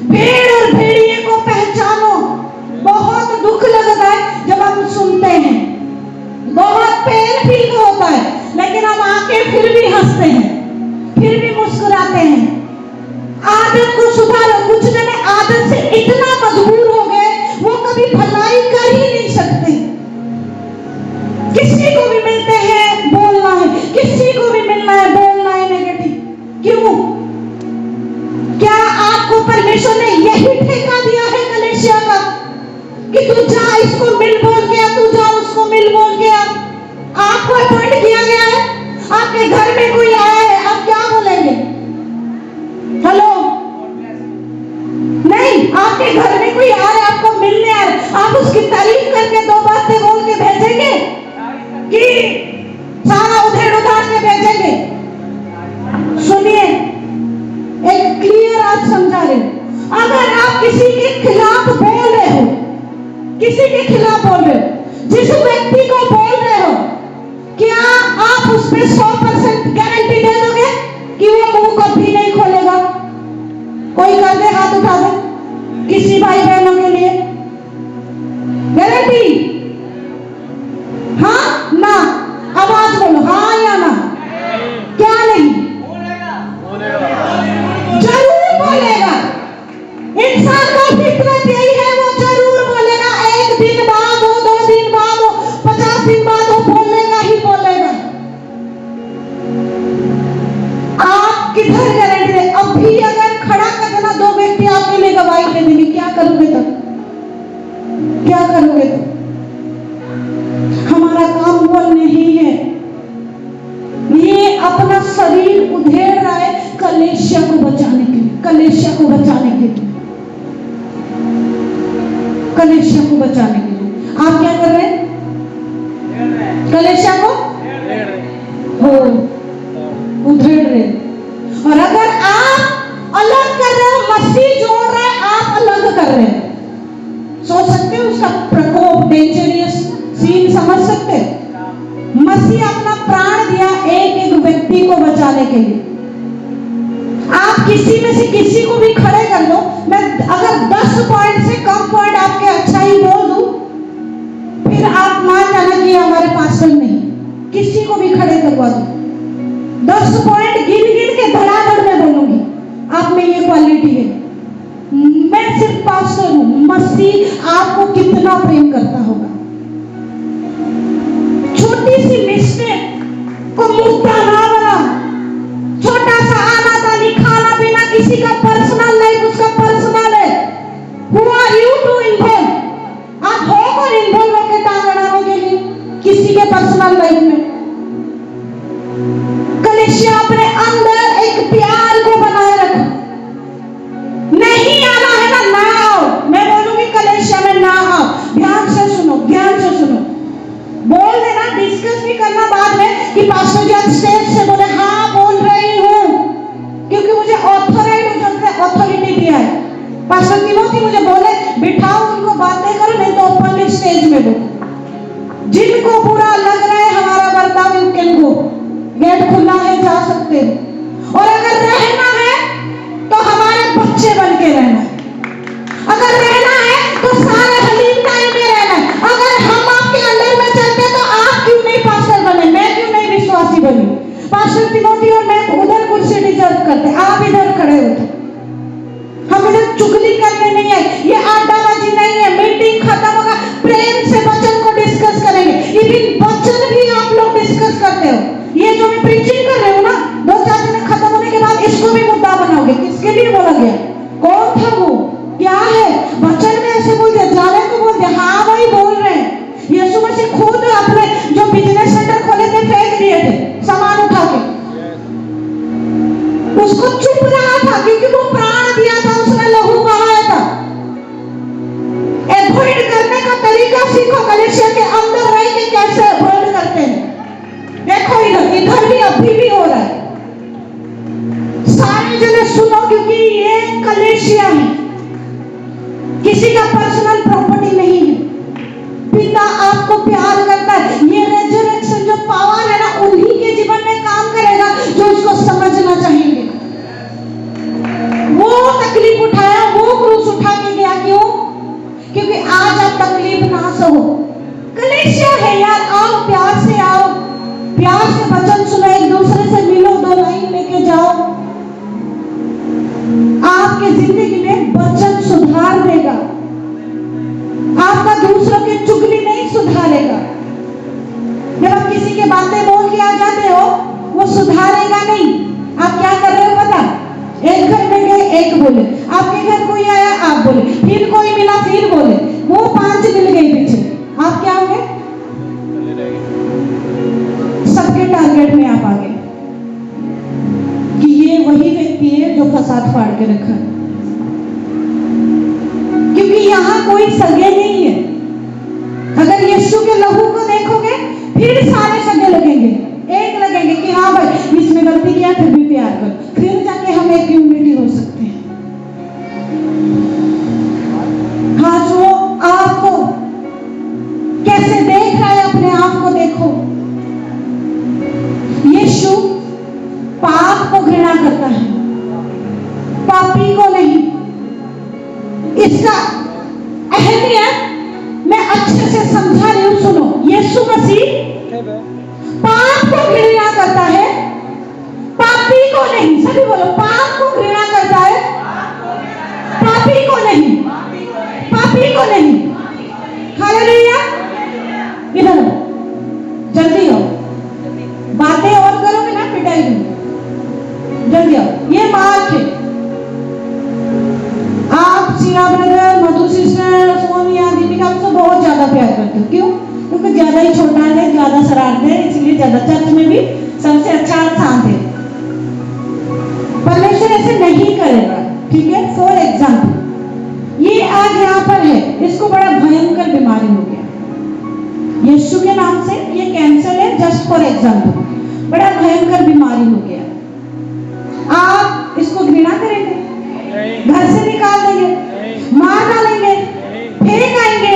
Speaker 1: भेड़ और भेड़िए को पहचानो। बहुत दुख लगता है जब हम सुनते हैं, बहुत पेन फील होता है, लेकिन हम आके फिर भी हंसते हैं, फिर भी मुस्कुराते हैं। आदत को सुधारो। कुछ जने आदत से इतना मजबूर हो गए, वो कभी भलाई कर ही नहीं सकते। किसी को भी मिलते हैं बोलना है, किसी को भी मिलना है बोलना है नेगेटिव। क्यों? क्या आपको परमेश्वर ने यही ठेका दिया है कलेशिया का कि तू जा इसको मिल बोल गया, तू जा उसको मिल बोल गया? आपको अपॉइंट किया गया है, आपके घर में कोई आया है, आप क्या बोलेंगे? हेलो, नहीं, आपके घर में कोई आ रहा है, आपको मिलने आ रहा है, आप उसकी तारीफ करके 2 बातें बोल के भेजेंगे कि सारा उधेड़ उधार के भेजेंगे? सुनिए, एक क्लियर आज समझा रहे, अगर आप किसी के खिलाफ बोल रहे हो, किसी के खिलाफ बोल रहे हो, जिस व्यक्ति को बोल रहे हो, क्या आप उस पे 100% गारंटी दे दोगे कि वो मुंह कभी नहीं खोलेगा? कोई कर दे, हाथ उठा दे, किसी भाई बहनों के लिए गारंटी? हाँ ना? आवाज बोलो, हाँ या ना? क्या नहीं? जरूर बोलेगा। इंसान का फितरत यही है, वो जरूर को बचाने के लिए, कलेशिया को बचाने के लिए आप क्या कर रहे हैं? कलेशिया को हो उधेड़ रहे। और अगर आप अलग कर रहे हो, मसीह जोड़ रहे हैं, आप अलग कर रहे हैं, सोच सकते हो उसका प्रकोप, डेंजरियस सीन समझ सकते हैं? मसीह अपना प्राण दिया एक एक व्यक्ति को बचाने के लिए। आप किसी में से किसी को भी खड़े कर लो, मैं अगर 10 पॉइंट से कम पॉइंट आपके अच्छा ही बोल दूं, फिर आप मान जाना कि हमारे पास्टर नहीं, किसी को भी खड़े करवा दो, 10 पॉइंट गिन गिन के धड़ाधड़ में बोलूंगी आप में ये क्वालिटी है। मैं सिर्फ पास्टर हूं, मसीह आपको कितना प्रेम करता होगा। छोटी सी मिस्टेक को मुद्दा ना बना, छोटा सा आना तानी खाना पीना किसी का पर्सनल लाइफ, उसका पर्सनल है। Who are you to involve? आप हो कौन इन्वॉल्व होकर टांग अड़ाने के लिए किसी के पर्सनल लाइफ में? कलेशिया अपने अंदर एक प्यार को बनाए रखो। नहीं आना है ना, ना आओ। मैं बोलूंगी कलेशिया में ना आओ। ध्यान से सुनो, ध्यान से सुनो। बोल देना, डिस्कस भी करना बाद में कि पास्टर जी आज स्टेज से बोले हाँ बोल रही हूँ, क्योंकि मुझे ऑथोरिटी दिया है। पास्टर तिमोथी मुझे बोले बिठाओ उनको, बातें करो, नहीं तो ओपनली स्टेज में बोलो। जिनको बुरा लग रहा है हमारा बर्ताव, यू कैन गो, गेट खुला है, जा सकते हो। और अगर रहना है तो हमारे बच्चे बन के रहना है, अगर रहना है तो सारे हलीम टाइम में रहना है। अगर हम आपके अंडर में चलते तो आप क्यों नहीं पास्टर बने, मैं क्यों नहीं विश्वासी बनी? पास्टर तिमोथी और मैं उधर कुर्सी डिजर्व करते, आप इधर खड़े होते। हम इधर चुगली करने नहीं है, ये अड्डाबाजी नहीं है। मीटिंग खत्म होगा, प्रेम से वचन को डिस्कस करेंगे। इवन वचन भी आप लोग डिस्कस करते हो। ये जो मैं प्रीचिंग कर रही हूँ ना, 2-4 दिन खत्म होने के बाद इसको भी मुद्दा बनाओगे। किसके लिए बोला गया? कौन था वो, क्या है? वचन में ऐसे बोल दिया, जाने को बोल दिया, हाँ भाई बोल रहे हैं। यीशु मसीह खुद अपने जो बिजनेस सेंटर खोले थे फेंक दिए थे सामान उठा के, उसको चुप रहा था क्योंकि वो प्राण दिया था, उसने लहू बहाया था। एवॉइड करने का तरीका सीखो, कलेशिया के अंदर रह के कैसे एवॉइड करते हैं। देखो इधर भी अभी भी हो रहा है। सारे जने सुनो, क्योंकि ये कलेशिया है, किसी का पर्सनल प्रॉपर्टी नहीं है। पिता आपको प्यार करता है। ये रेजरेक्शन जो पावर है ना, उन्हीं के जीवन में काम करेगा जो इसको समझना चाहेंगे। वो तकलीफ उठाया, वो क्रूस उठा के गया, क्यों? क्योंकि आज आप तकलीफ ना सहो। कलेशिया है यार, आओ प्यार से आओ, प्यार से वचन सुनो, एक दूसरे से मिलो, 2 लाइन लेके जाओ। आपके जिंदगी में वचन सुधार देगा, आपका दूसरों की चुगली नहीं सुधारेगा। जब आप किसी के बातें बोल के आ जाते हो, वो सुधारेगा नहीं। आप क्या कर रहे हो पता? एक घर में गए, एक बोले, आपके घर कोई आया, आप बोले, फिर कोई मिला, फिर बोले, वो 5 मिल गए पीछे, आप क्या हो गए? सबके टारगेट में आप आ गए कि ये वही व्यक्ति है जो फसाद फाड़ के रखा है। क्योंकि यहाँ कोई सगे नहीं है। अगर यीशु के लहू को देखोगे, फिर सारे सगे लगेंगे, एक लगेंगे कि हाँ भाई इसने गलती किया, फिर भी प्यार करो, फिर जाके हम एक यूनिटी हो सकते हैं। हाँ, जो आपको कैसे देख रहा है, अपने आप को देखो। यीशु पाप को घृणा करता है, पापी को नहीं। इसका अहमियत मैं अच्छे से समझा रही हूं, सुनो। यीशु मसीह पाप को घृणा करता है, पापी को नहीं। सभी बोलो, पाप को घृणा करता है, पापी को नहीं, पापी को नहीं। हालेलुया। इधर जल्दी आओ, बातें और करोगे ना पिटाई दूंगी। जल्दी आओ, ये मार्क है। आप सीरा ब्रदर, मधु सिस्टर, सोनिया, दीपिका को बहुत ज्यादा प्यार करते हो। क्यों? क्योंकि ज्यादा ही छोटा है, ज्यादा शरारत है, इसलिए ज्यादा। चर्च में भी सबसे अच्छा शांत है। परमेश्वर ऐसे नहीं करेगा, ठीक है, फॉर एग्जाम्पल ये आज यहाँ पर है, इसको बड़ा भयंकर बीमारी हो गया यीशु के नाम से, ये कैंसर है, जस्ट फॉर एग्जाम्पल, बड़ा भयंकर बीमारी हो गया। आप इसको घृणा करेंगे, घर से निकाल देंगे, मार डालेंगे, फेंक आएंगे,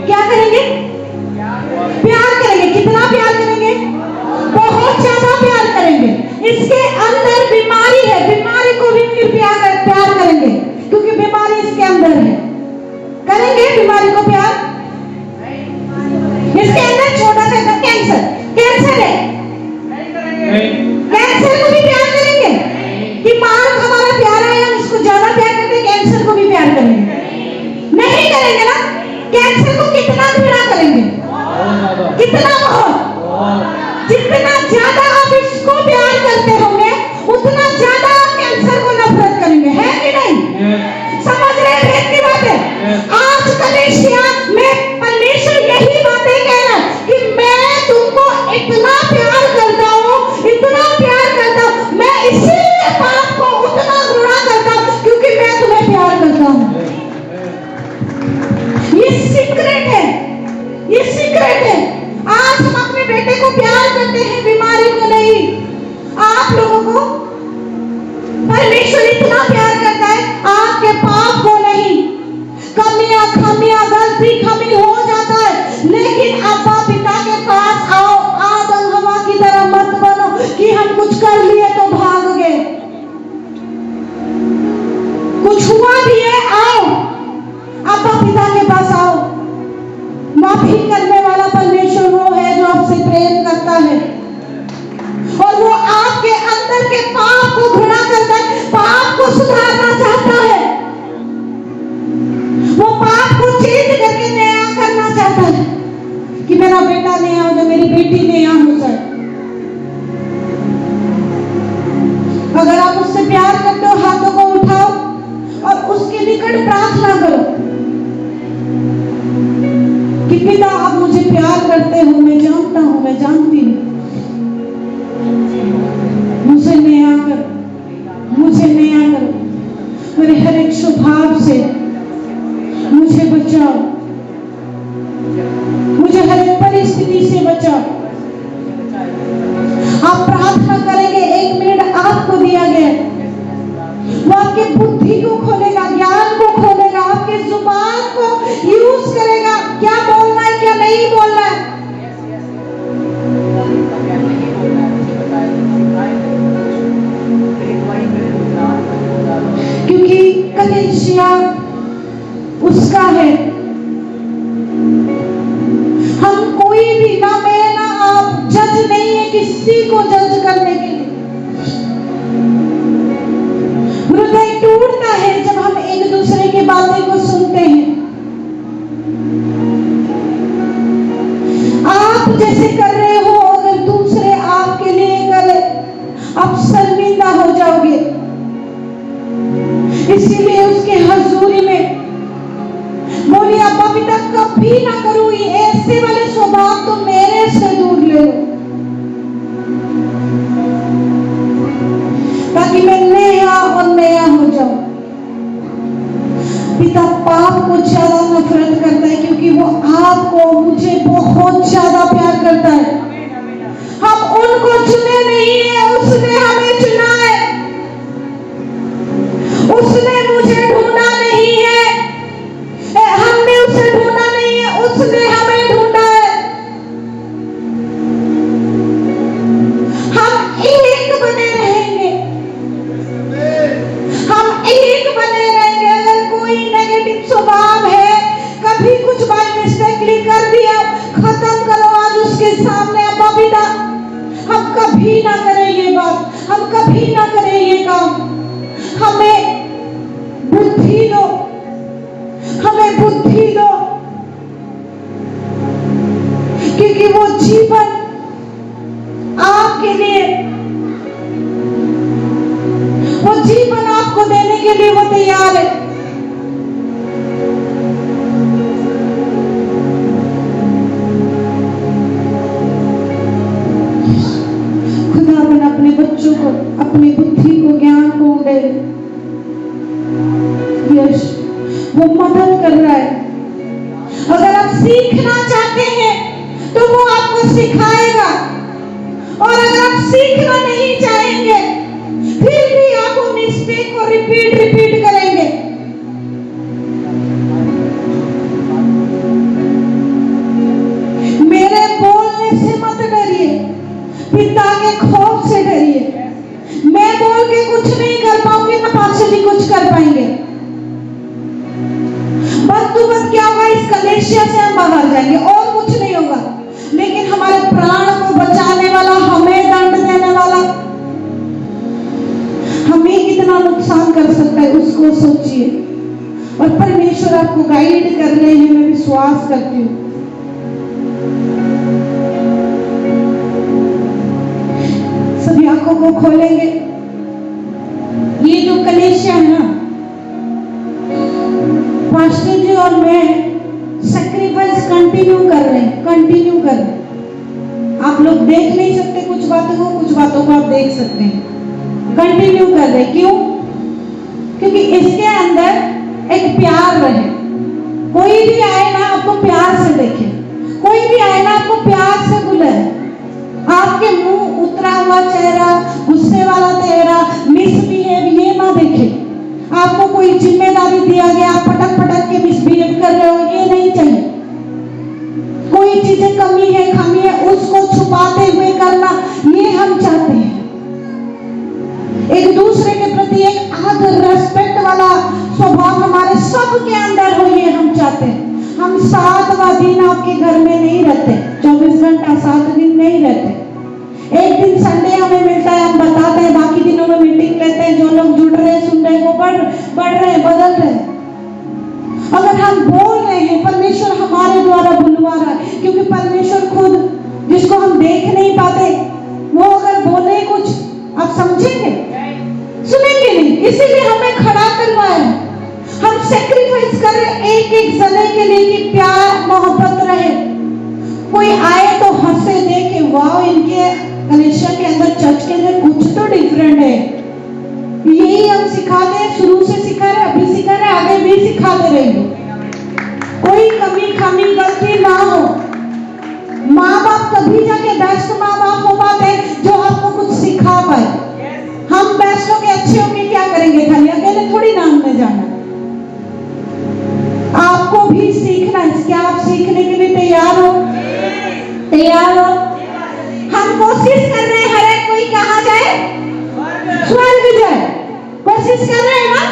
Speaker 1: क्या करेंगे? प्यार करेंगे। कितना प्यार करेंगे? बहुत ज्यादा प्यार करेंगे। इसके अंदर बीमारी है, बीमारी को भी फिर प्यार करेंगे, क्योंकि बीमारी इसके अंदर है। करेंगे बीमारी को प्यार? इसके अंदर छोटा सा कैंसर, कैंसर है, कैंसर को भी प्यार करेंगे कि मार हमारा प्यारा है, हम इसको ज्यादा प्यार करते हैं, कैंसर को भी प्यार करेंगे? नहीं करेंगे ना। कैंसर को कितना घृणा करेंगे? कितना? बहुत। जितना ज्यादा आप इसको प्यार करते होंगे उतना ज्यादा आप कैंसर को नफरत करेंगे, है कि नहीं? समझ रहे हैं की बात है? आज कलीसिया में परमेश्वर यही बातें कह रहा है कि मैं तुमको इतना प्यार करता हूँ, इतना प्यार करता हूँ, मैं इसीलिए पाप को उतना घृणा करता हूँ क्योंकि मैं तुम्हें प्यार करता हूँ। ये सीक्रेट है, ये सीक्रेट है। आज हम अपने बेटे को प्यार करते हैं, बीमारी को नहीं। आप लोगों को परमेश्वर इतना प्यार करता है, आपके पाप को नहीं। कमियां खमियां गलती कमी हो जाता है, लेकिन अब्बा पिता के पास आओ। आदम हवा की तरह मत बनो कि हम कुछ कर लिए तो भाग गए। कुछ हुआ भी है, आओ अब्बा पिता के पास आओ। माफी करने वाला परमेश्वर वो है जो आपसे प्रेम करता है और वो आपके अंदर के पाप को घृणा करता है, पाप को सुधारना चाहता है, वो पाप को चेंज करके नया करना चाहता है कि मेरा बेटा नया हो जाए, मेरी बेटी नया हो जाए। अगर आप उससे प्यार करते हो, हाथों को उठाओ और उसके निकट प्रार्थना करो कि पिता आप मुझे प्यार करते हो, मैं जानता हूं, मैं जानती हूं, मुझे नया करो, मुझे नया करो, मेरे हर एक स्वभाव से मुझे बचाओ, मुझे हर एक परिस्थिति से बचाओ। आप प्रार्थना करेंगे, 1 मिनट आपको दिया गया, वो आपकी बुद्धि को खोलेगा, ज्ञान को खोलेगा, आपके जुबान को यूज करेगा, क्या बोलना है क्या नहीं बोलना है। क्योंकि कलीसिया उसका है। हम कोई भी, ना मैं ना आप, जज नहीं है किसी को जज करने के लिए। हृदय टूटता है जब हम एक दूसरे की बातें को सुनते हैं। आप जैसे कर रहे हो, अगर दूसरे आपके लिए करे, आप शर्मिंदा हो जाओगे। इसीलिए उसके हजूरी में बोलिए, अब्बा पिता कभी ना करूं, ये ऐसे वाले स्वभाव तो मेरे से दूर ले लो, ताकि मैं नया और नया हो जाऊं। पिता पाप को ज्यादा नफरत करता है क्योंकि वो आपको, मुझे बहुत ज्यादा प्यार करता है। हम उनको चुने नहीं है, उसने हमें चुना है। उसने मुझे ढूंढा नहीं है, हमने उसे ढूंढा नहीं है, उसने हमें ढूंढा है। हम एक बने रहेंगे, हम एक बने रहेंगे। अगर कोई नेगेटिव स्वभाव है, कभी कुछ बाय मिस्टेकली कर दिया, खत्म करो आज उसके सामने। अब्बा पिता, हम कभी ना करें ये बात, हम कभी ना करें ये काम। हमें बुद्धि दो, हमें बुद्धि दो, क्योंकि वो जीवन आपके लिए, वो जीवन आपको देने के लिए वो तैयार है। खुदावन अपने बच्चों को, अपनी बुद्धि को, ज्ञान को दे। यश वो मदद कर रहा है। अगर आप सीखना चाहते हैं तो वो आपको सिखाएगा, और अगर आप सीखना नहीं चाहेंगे फिर भी आप वो मिस्टेक को रिपीट करेंगे। मेरे बोलने से मत डरिए, पिता के खौफ से डरिए। मैं बोल के कुछ नहीं कर पाऊंगी, ना पास्टर जी कुछ कर पाएंगे। बस क्या होगा, इस कलेशिया से हम बाहर जाएंगे और कुछ नहीं होगा। लेकिन हमारे प्राण को बचाने वाला, हमें दंड देने वाला हमें कितना नुकसान कर सकता है उसको सोचिए। और परमेश्वर आपको गाइड कर रहे हैं, मैं विश्वास करती हूँ। सभी आंखों को खोलेंगे। ये जो कलेशिया है ना, पास्टर जी और मैं सैक्रिफाइस कंटिन्यू कर रहे हैं। आप लोग देख नहीं सकते कुछ बातों को आप देख सकते हैं। कंटिन्यू कर रहे, क्यों? क्योंकि इसके अंदर एक प्यार रहे। कोई भी आए ना आपको प्यार से देखे, कोई भी आए ना आपको प्यार से बुलाए। आपके मुंह उतरा हुआ चेहरा, गुस्से वाला चेहरा, मिसबिहेव ये ना देखे। आपको कोई जिम्मेदारी दिया गया, आप पटक के मिसबिहेव कर रहे हो, ये नहीं चाहिए। कोई चीजें कमी है, खामी है, उसको छुपाते हुए करना, ये हम चाहते हैं। एक दूसरे के प्रति एक आदर, रेस्पेक्ट वाला स्वभाव हमारे सबके अंदर हो, ये हम चाहते हैं। हम 7वां दिन आपके घर में नहीं रहते, 24 घंटा 7 दिन नहीं रहते। एक दिन संडे हमें मिलता है, हम बताते हैं, बाकी दिनों में मीटिंग लेते हैं। जो लोग जुड़ रहे हैं, सुन रहे हैं, वो बढ़ रहे हैं, बदल रहे हैं। अगर हम बोल रहे हैं, परमेश्वर हमारे द्वारा बुलवा रहा है, क्योंकि परमेश्वर खुद, जिसको हम देख नहीं पाते, वो अगर बोले कुछ, आप समझेंगे? सुनेंगे नहीं। इसीलिए हमें खड़ा करवाया है। हम सैक्रिफाइस कर रहे एक जने के लिए कि प्यार मोहब्बत रहे। कोई आए तो हंसे, देखे, वाह इनके कलेशिया के अंदर, चर्च के अंदर कुछ तो डिफरेंट है। यही हम सिखाते हैं, शुरू से सिखा रहे, अभी सिखा रहे, आगे भी सिखाते रहेंगे। कोई कमी खामी गलती ना हो। माँ बाप तभी जाके बेस्ट माँ बाप हो पाते हैं जो आपको कुछ सिखा पाए। हम बेस्ट होके अच्छे होके क्या करेंगे? खाली अकेले थोड़ी ना हमने जाना। आपको भी सीखना है। क्या आप सीखने के लिए तैयार हो? हम कोशिश कर रहे हैं हर एक कोई कहाँ जाए? स्वर्ग जाए। कोशिश कर रहे हैं ना?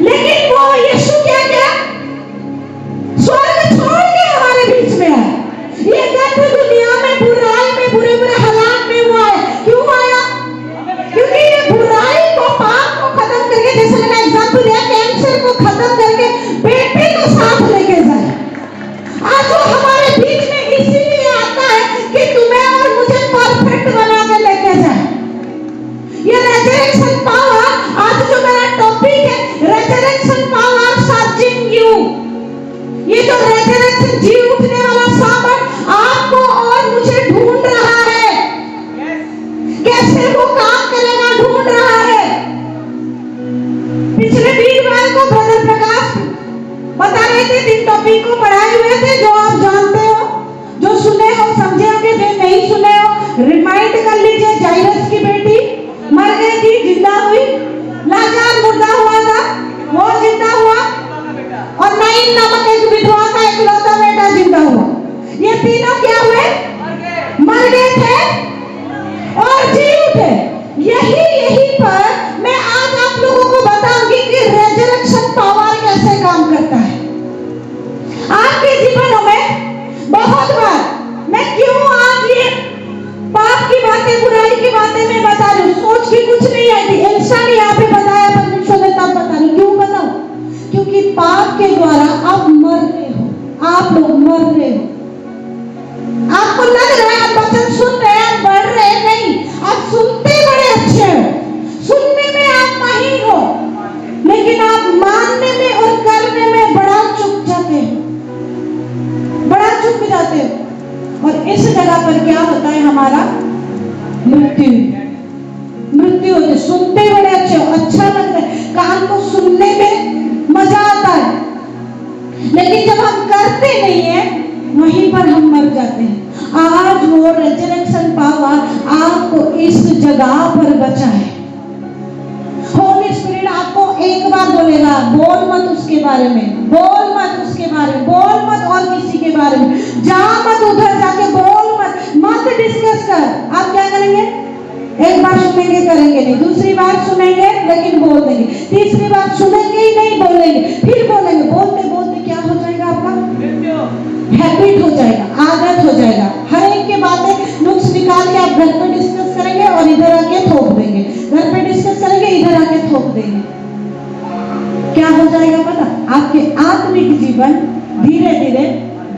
Speaker 1: लेकिन वो यीशु क्या स्वर्ग छोड़ के हमारे बीच में आया। ये गंद दुनिया में, बुराई में, बुरे हालात में वो आया। क्यों आया? क्योंकि ये बुराई को, पाप को खत्म करके, जैसे मैंने एग्जाम्पल दिया, कैंसर को खत्म करके बेटे को साथ लेके जाए। आज वो हमारे बीच में इसीलिए आता है कि तुम्हें और मुझे परफेक्ट बना के लेके जाए। ये रेजरेक्शन पावर, आज जो मेरा टॉपिक है, रेजरेक्शन पावर सर्चिंग यू। ये जो रेजरेक्शन, जी उठने वाला सामर्थ आपको और मुझे ढूंढ रहा है। कैसे वो काम करेगा, ढूंढ रहा है। पिछले वीरवार को ब्रदर प्रकाश बता रहे थे, 3 टॉपिक को पढ़ाए हुए थे, जो आप जानते हो, जो सुने हो, समझे होंगे, जो नहीं सुने हो रिमाइंड कर लीजिए। जाइरस की बेटी मर गई थी, जिंदा हुई। लाजर मुर्दा हुआ था, वो जिंदा हुआ। और नाइन नामक एक विधवा का इकलौता बेटा जिंदा हुआ। ये तीनों क्या हुए? मर गए थे और जी उठे। यही पर मैं आज आप लोगों को बताऊंगी कि रेजरेक्शन पावर कैसे काम करता है आपके जीवनों में। बहुत बार मैं क्यों आज ये पाप की बातें, बुराई की बातें मैं बता रही हूँ, सोच के कुछ नहीं आई थी, इंसान यहाँ पे बताया, परमेश्वर ने तब बता रही। क्यों बताऊं? क्योंकि पाप के द्वारा आप मर रहे हो, आप लोग मर रहे हो। आपको लग रहा है आप वचन सुन रहे हैं, आप बढ़ रहे हैं, नहीं। आप सुनते बड़े अच्छे हो, सुनने में आप माहिर हो, लेकिन आप मानने में और करने में बड़ा चूक जाते हो, बड़ा चूक जाते हो। और इस जगह पर क्या होता है? हमारा मृत्यु होती। सुनते बड़े अच्छे हो, अच्छा लगता है, कान को सुनने में मजा आता है, लेकिन जब हम करते नहीं है वहीं पर हम मर जाते हैं। आज वो रेजरेक्शन पावर आपको इस जगह पर बचा है। होली स्पिरिट आपको एक बार बोलेगा, बोल मत उसके बारे में, बोल मत उसके बारे में, बोल मत और किसी के बारे में, जा मत उधर जाके बोल मत डिस्कस कर। आप क्या करेंगे? एक बार सुनेंगे, करेंगे नहीं, दूसरी बार सुनेंगे लेकिन बोल देंगे, तीसरी बार सुनेंगे ही नहीं, बोलेंगे, फिर बोलेंगे। बोलते बोलते क्या हो जाएगा? आपका हैबिट हो जाएगा, आदत हो जाएगा। हर एक के बातें नुक्स निकाल के आप घर पे डिस्कस करेंगे और इधर आके थोप देंगे, घर पे डिस्कस करेंगे, इधर आके थोप देंगे। क्या हो जाएगा पता? आपके आत्मिक जीवन धीरे धीरे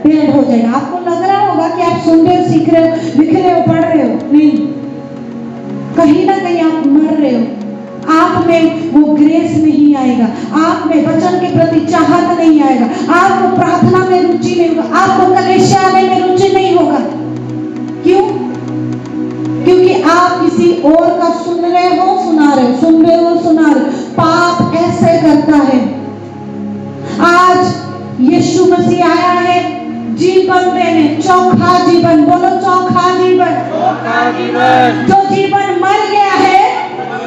Speaker 1: डेड हो जाएगा। आपको लग रहा होगा कि आप सुन रहे हो, सीख रहे हो, लिख रहे हो, पढ़ रहे हो, नहीं, कहीं ना कहीं आप मर रहे हो। आप में वो ग्रेस नहीं आएगा, आप में वचन के प्रति चाहत नहीं आएगा, आपको प्रार्थना में रुचि नहीं होगा, आपको कलीसिया आने में रुचि नहीं होगा। क्यों? क्योंकि आप किसी और का सुन रहे हो, सुना रहे हो, सुन रहे हो, सुना रहे हो। पाप ऐसे करता है। आज यीशु मसीह आया है जीवन देने, चोखा जीवन, बोलो चोखा जीवन। जो जीवन मर गया है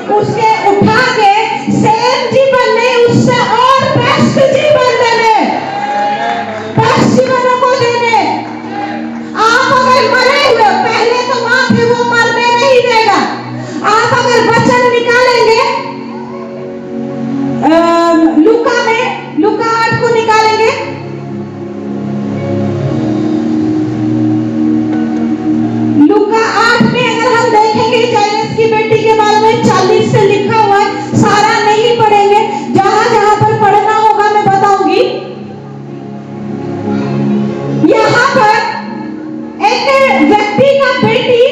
Speaker 1: उसके उठा के सेम जीवन नहीं, उससे और बेस्ट जीवन देने, बेस्ट जीवन को देने। आप अगर मरे हुए, पहले तो मां थे, वो मरने नहीं देगा। आप अगर वचन निकालेंगे, लूका 8 को निकालेंगे, लूका 8 में अगर हम देखेंगे जायरस की बेटी के बारे में 40 से लिखा हुआ है, सारा नहीं पढ़ेंगे, जहां जहां पर पढ़ना होगा मैं बताऊंगी। यहां पर एक व्यक्ति का बेटी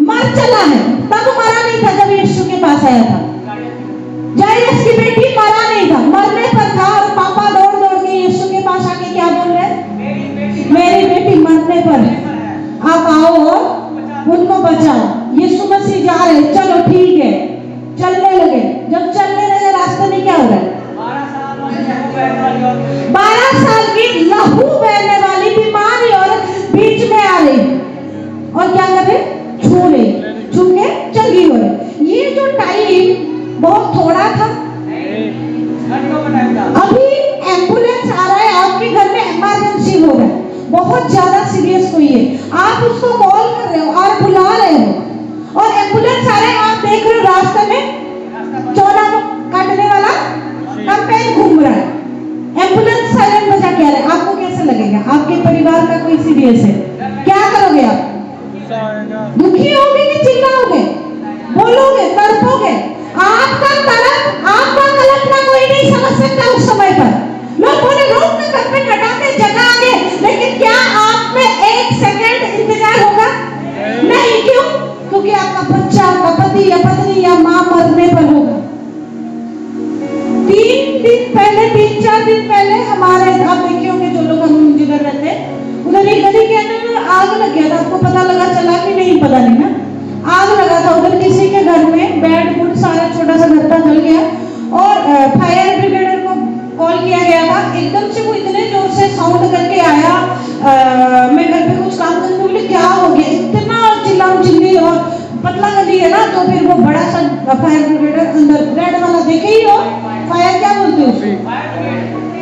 Speaker 1: मर चला है, तब मरा नहीं था जब यीशु के पास आया था। जायरस की बेटी मरा नहीं था, मरने पर था, और पापा दौड़ दौड़ के यीशु के पास आके क्या बोल रहे हैं? मेरी बेटी मरने पर है, आप आओ और उनको बचाओ। यीशु मसीह जा रहे, चलो ठीक है, चलने लगे। जब चलने लगे रास्ते में क्या हो रहा है? 12 साल की लहू बहने वाली बीमारी और बीच में आ रही, और क्या कर रहे? छू रहे, छू के चंगी हो रहे। ये जो टाइम बहुत थोड़ा था। अभी एम्बुलेंस आ रहा है, आपके घर में इमरजेंसी हो रहा है, बहुत ज्यादा सीरियस कोई है, आप उसको कॉल कर रहे हो और बुला रहे हो, और एम्बुलेंस आ रहा है, आप देख रहे हो रास्ते में चौड़ा काटने वाला कैंपेन घूम रहा है, एम्बुलेंस साइरन बजा के आ रहा है। आपको कैसे लगेगा? आपके परिवार का कोई सीरियस है, क्या करोगे आप? दुखी होगे कि चिल्लाओगे? बोलोगे, तड़पोगे? आपका तड़प, आपका कल्पना कोई नहीं समझ सकता उस समय पर। लोग बोले रोक के घर पे हटाते, जगह आगे, लेकिन क्या आप में एक सेकंड इंतजार होगा? नहीं। क्यों? क्योंकि आपका बच्चा, आपका पति या पत्नी या मां मरने पर होगा। 3-4 दिन पहले हमारे, आप देखे होंगे जो लोग हम जिधर रहते हैं, उधर एक गली के अंदर आग लग गया था। आपको पता लगा चला कि नहीं पता नहीं ना, आग लगा था उधर किसी के घर में, बेड बुड सारा छोटा सा घर था, जल गया, और फायर ब्रिगेड को कॉल किया गया था। एकदम से वो इतने जोर से साउंड करके आया, मैं घर पे कुछ काम करने के लिए, क्या हो गया, इतना चिल्लाऊ चिल्ली, और पतला गली है ना, तो फिर वो बड़ा सा फायर ब्रिगेड अंदर रेड वाला देखे ही हो, फायर क्या बोलते हैं उसको,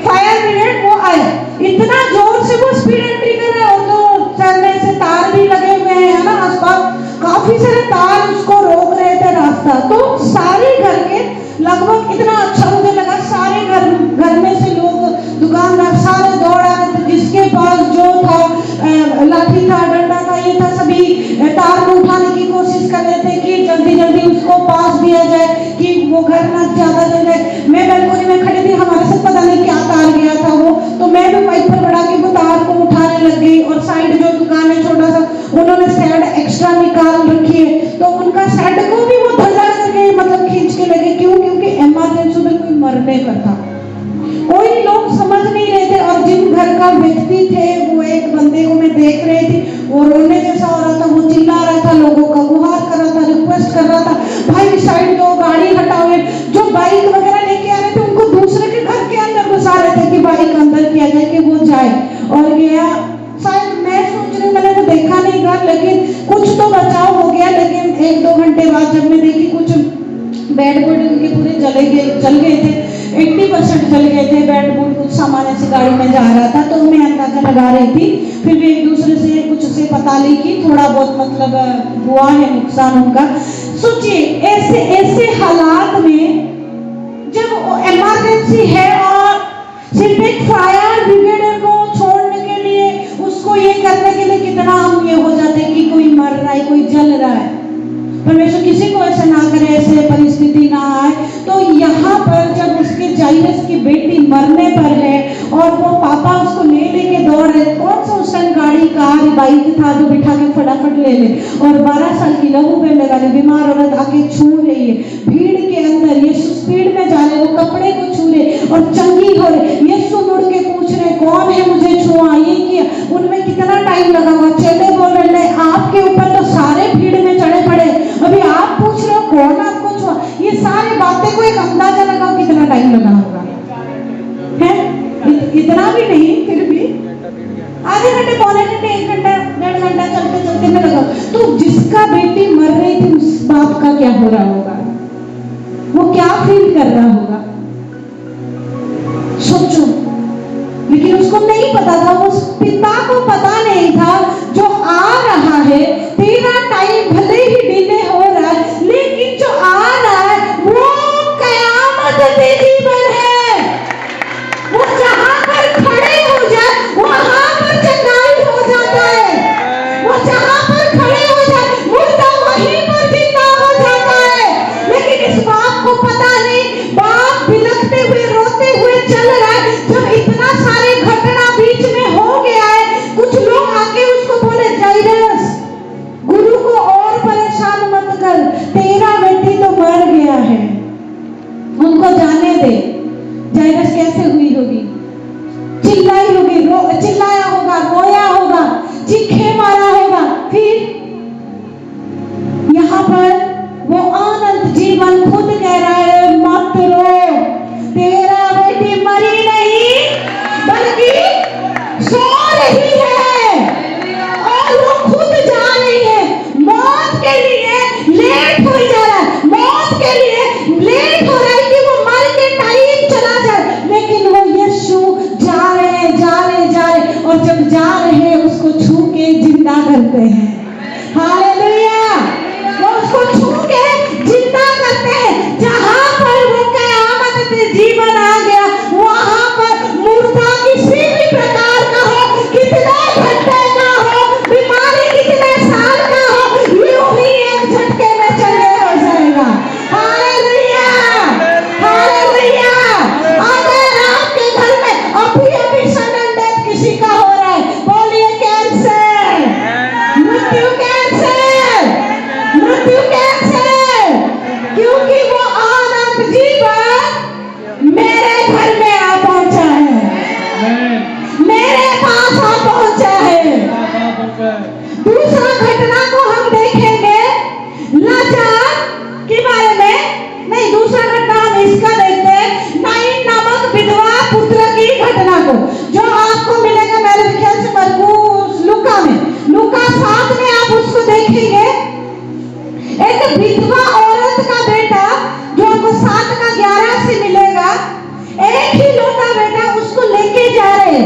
Speaker 1: फायर ब्रिगेड, वो आया। इतना जोर से वो स्पीड एंट्री कर रहे हो, तो चलने से तार भी लगे हुए हैं ना आसपास, काफी सारे तार उसको रोक रहे थे रास्ता। तो सारे घर के लगभग, इतना अच्छा मुझे लगा, सारे घर में से लोग, दुकानदार सारे दौड़ आ रहे थे, जिसके पास जो था, लाठी था, डंडा था, ये था, सभी तार को उठाने की कोशिश कर रहे थे कि जल्दी जल्दी उसको पास दिया जाए, कि वो घर ना ज्यादा जल जाए। मैं बैल्कनी में खड़ी थी, हमारे साथ पता नहीं क्या तार गया था वो, तो मैं भी पाइप पर बढ़ा के वो तार को उठाने लग गई, और साइड जो दुकान है छोटा सा, उन्होंने शेड एक्स्ट्रा निकाल रखी है, तो उनका शेड को भी वो धजा करके मतलब खींच के लगे। क्यों? क्योंकि इमरजेंसी में कोई मरने पर था। कोई लोग समझ नहीं रहे थे, और जिन घर का व्यक्ति थे, वो एक बंदे को मैं देख रही थी, वो रोने जैसा हो रहा था, वो चिल्ला रहा था, लोगों का गुहार कर रहा था, रिक्वेस्ट कर रहा था, भाई साइड दो, गाड़ी हटाओ। जो बाइक वगैरह लेके आ रहे थे, उनको दूसरे के घर के अंदर थी घर, लेकिन कुछ तो बचाव हो गया। लेकिन 1-2 घंटे बाद जब मैं देखी कुछ बेड बोर्ड उनके पूरे जल गए थे, 80% जल गए थे बेड बोर्ड। कुछ सामान ऐसे गाड़ी में जा रहा था, तो मैं अंदाजा लगा रही थी। फिर भी एक दूसरे से कुछ से पता ली कि थोड़ा बहुत मतलब हुआ है नुकसान उनका। सोचिए ऐसे ऐसे हालात में जब इमरजेंसी है और सिर्फ एक फायर ब्रिगेडियर को छोड़ने के लिए, उसको ये करने के लिए कितना हम ये हो जाते हैं कि कोई मर रहा है, कोई जल रहा है। परमेश्वर किसी को ऐसा ना करे, ऐसे परिस्थिति ना आए। तो यहाँ पर जब उसके जाइरस की बेटी मरने पर है और वो पापा उसको लेके दौड़ रहे, कौन सा उस टाइम गाड़ी कार बाइक था जो बिठा के फटाफट ले ले, और 12 साल की लहू बहने वाली बीमार औरत आके छू रही है भीड़ के अंदर। यीशु स्पीड में जा रहे, वो कपड़े को छू रहे और चंगी हो रहे। यीशु मुड़ के पूछ रहे कौन है मुझे छुआ, ये किया। उनमें कितना टाइम लगा हुआ। चेले बोल रहे आपके ऊपर तो सारे भीड़ में चढ़े पड़े, अभी आप पूछ रहे हो कौन आपको छुआ। ये सारी बातें को एक अंदाजा लगाओ कितना टाइम लगा होगा, है इतना भी नहीं, फिर भी आधे घंटे, पौने घंटे, 1 घंटा, 1.5 घंटा चलते चलते में लगा। तो जिसका बेटी मर रही थी उस बाप का क्या हो रहा होगा, वो क्या फील कर रहा होगा, सोचो। लेकिन उसको नहीं पता था, उस पिता को पता नहीं था जो आ रहा है। तेरा टाइम भले ही डिले हो रहा है, लेकिन जो आ रहा है वो कयामत में जीवन है। वो जहां पर खड़े हो जाए वहां पर चंगाई हो जाता है। वो जहां पर खड़े हो जाए मुर्दा वहीं पर जिंदा हो जाता है। लेकिन इस बाप को पता नहीं, बाप बिलखते हुए रोते हुए चल रहा है। जब इतना सारे घटना बीच में हो गया है, कुछ लोग आके उसको बोले जाइरस गुरु को और परेशान मत कर, तेरा बेटी तो मर गया है, उनको जाने दे। जाइरस कैसे हुई होगी, चिल्लाई होगी, चिल्लाया होगा, रोया होगा, चीखे मारा होगा। फिर यहाँ पर वो अनंत जीवन खुद कह रहा है मत रो, तेरा बेटी मरी नहीं बल्कि सो रही है। और वो खुद जा रही है मौत के लिए, लेट हो जा रहा है, मौत के लिए लेट हो रहा है कि वो मर के टाइम चला जाए। लेकिन वो यीशु जा रहे हैं, जा रहे, जा रहे, और जब जा रहे हैं उसको छू के जिंदा करते हैं। हालेलुया, वो उसको छू के जिंदा करते हैं। जहां पर वो कयामत में जीवन आ गया, वहां पर मुर्दा किसी भी प्रकार का हो, कितना घंटे का हो, बीमारी कितने साल का हो, यूं ही एक झटके में चंगे हो जाएगा। Hallelujah, hallelujah. अगर आपके घर में अभी सडन डेथ किसी का हो रहा है, बोलिए कैंसर, मृत्यु कैंसर, मृत्यु कैंसर, क्योंकि वो अनंत जीवन मेरे घर में आ पहुंचा है, मेरे पास आ पहुंचा है। दूसरा घटना को हम देखेंगे लाचार के बारे में, नहीं दूसरा घटना हम इसका देखते हैं, नाइन नामक विधवा पुत्र की घटना को, जो आपको मिलेगा मेरे ख्याल से मरकुस लूका में, लूका 7 में आप उसको देखेंगे। एक विधवा औरत का बेटा जो आपको 7 का 11 से मिलेगा, एक ही लौटा बेटा उसको लेके जा रहे,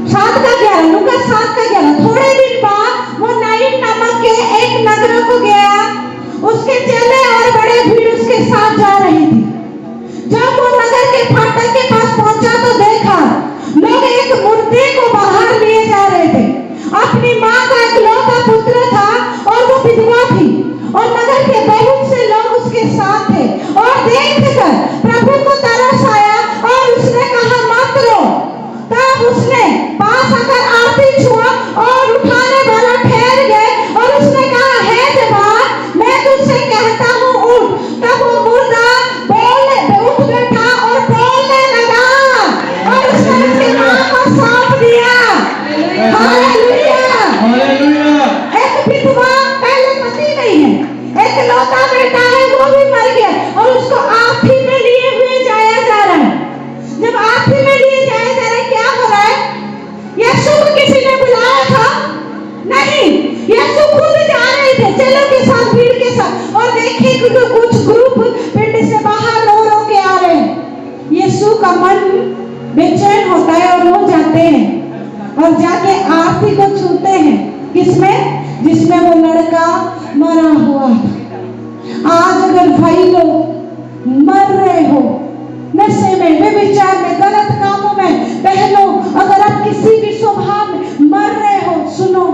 Speaker 1: 7 का 11, लूका 7 का 11। थोड़े दिन बाद वो नाइन नामक के एक नगर को गया, उसके चेले और बड़े भीड़ उसके साथ जा रही थी। जब वो नगर के फाटक के पास पहुंचा तो देखा लोग एक मुर्दे को बाहर लिए जा रहे थे। अपनी माँ का इकलौता पुत्र था और वो विधवा थी, और नगर के बहुत से लोग उसके साथ थे। और देखकर प्रभु को तरस आया और उसने कहा मत रो। तब उसने पास आकर आरती छुआ और उठाने वाला ठहर गए, और उसने कहा हे जवान, मैं तुझसे कहता हूँ उठ। तब वो मुर्दा उठ बैठा और बोलने लगा, और उसने उसकी माँ को सौंप दिया। Hallelujah, hallelujah. एक विधवा, पहले पति नहीं है, एक और जाके आरती को छूते हैं। किसमें? जिसमें वो लड़का मरा हुआ था। आज अगर भाई लोग मर रहे हो नशे में, व्यभिचार में, गलत कामों में, बहनों अगर आप किसी भी स्वभाव में मर रहे हो, सुनो,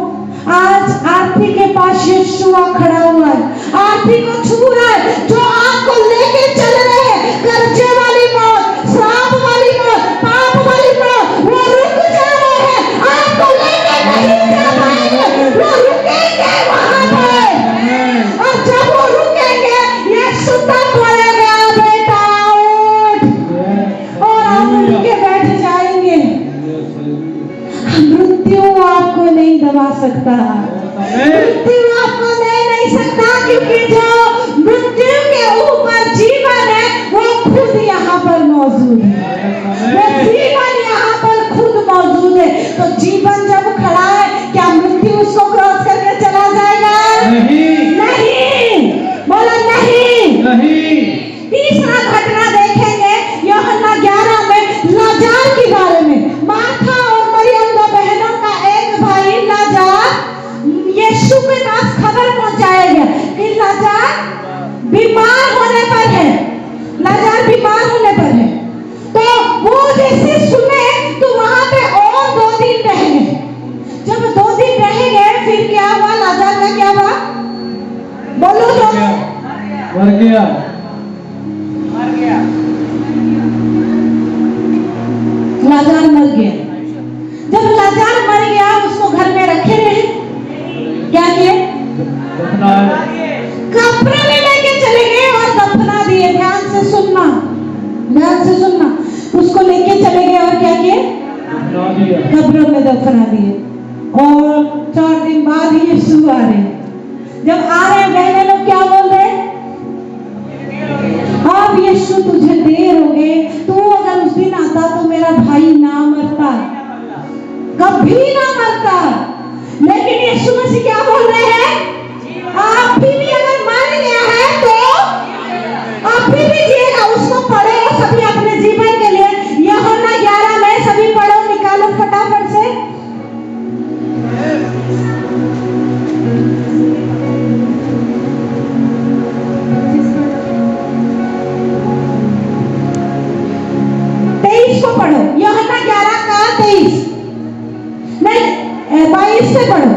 Speaker 1: आज आरती के पास यीशु खड़ा हुआ है, आरती को छू रहा है। जो आपको लेके चल रहे हैं कर्जे वाली मौत, श्राप वाली मौत, पाप वाली मौत, वो रुक जा रहे हैं, आपको लेके नहीं जा पाएंगे, वो रुकेंगे वहां पर। और जब वो रुकेंगे यीशु तब बोलेगा बेटा उठ, और आप उठ के बैठ जाएंगे। मृत्यु आपको नहीं दबा सकता, मृत्यु आपको ले नहीं सकता, क्योंकि जो मृत्यु के ऊपर जीवन है वो खुद यहाँ पर मौजूद है, वो जीवन यहाँ पर खुद मौजूद है। तो जीवन जब खड़ा है, क्या मृत्यु उसको क्रॉस करके चला जाएगा? नहीं, नहीं, बोला नहीं, नहीं। तीसरा घटना देखेंगे यूहन्ना 11 में लाजार के बारे में। मार्था और मरियम दो बहनों का एक भाई लाजार यीशु के पास खबर पहुंचाया गया कि लाजार बीमार होने पर है, लाजार बीमार होने पर है। तो वो जैसे सुने तो वहां पे और 2 दिन रह गए। जब 2 दिन रह गए फिर क्या हुआ? लाजार का क्या हुआ? बोलो तो।
Speaker 3: मर गया।
Speaker 1: लाजार मर गया। जब लाजार मर गया उसको घर में रखे रहे, क्या किए? कब्र में लेके चले गए और दफना दिए। ध्यान से सुनना, ध्यान से सुनना। उसको लेके चले गए और क्या किए? कब्र में दफना दिए। और 4 दिन बाद यीशु आ रहे। जब आ रहे बहने लोग क्या बोल रहे? अब यीशु तुझे देर हो गए, तू अगर उस दिन आता तो मेरा भाई ना मरता, कभी ना मरता। लेकिन यीशु मसीह क्या बोल रहे हैं? आप भी अगर मर गया है तो आप भी जिएगा। उसको पढ़ो सभी अपने जीवन के लिए। यूहन्ना 11 में सभी पढ़ो, निकालो फटाफट से। को पढ़ो, यूहन्ना 11 का 23, नहीं 22 से पढ़ो,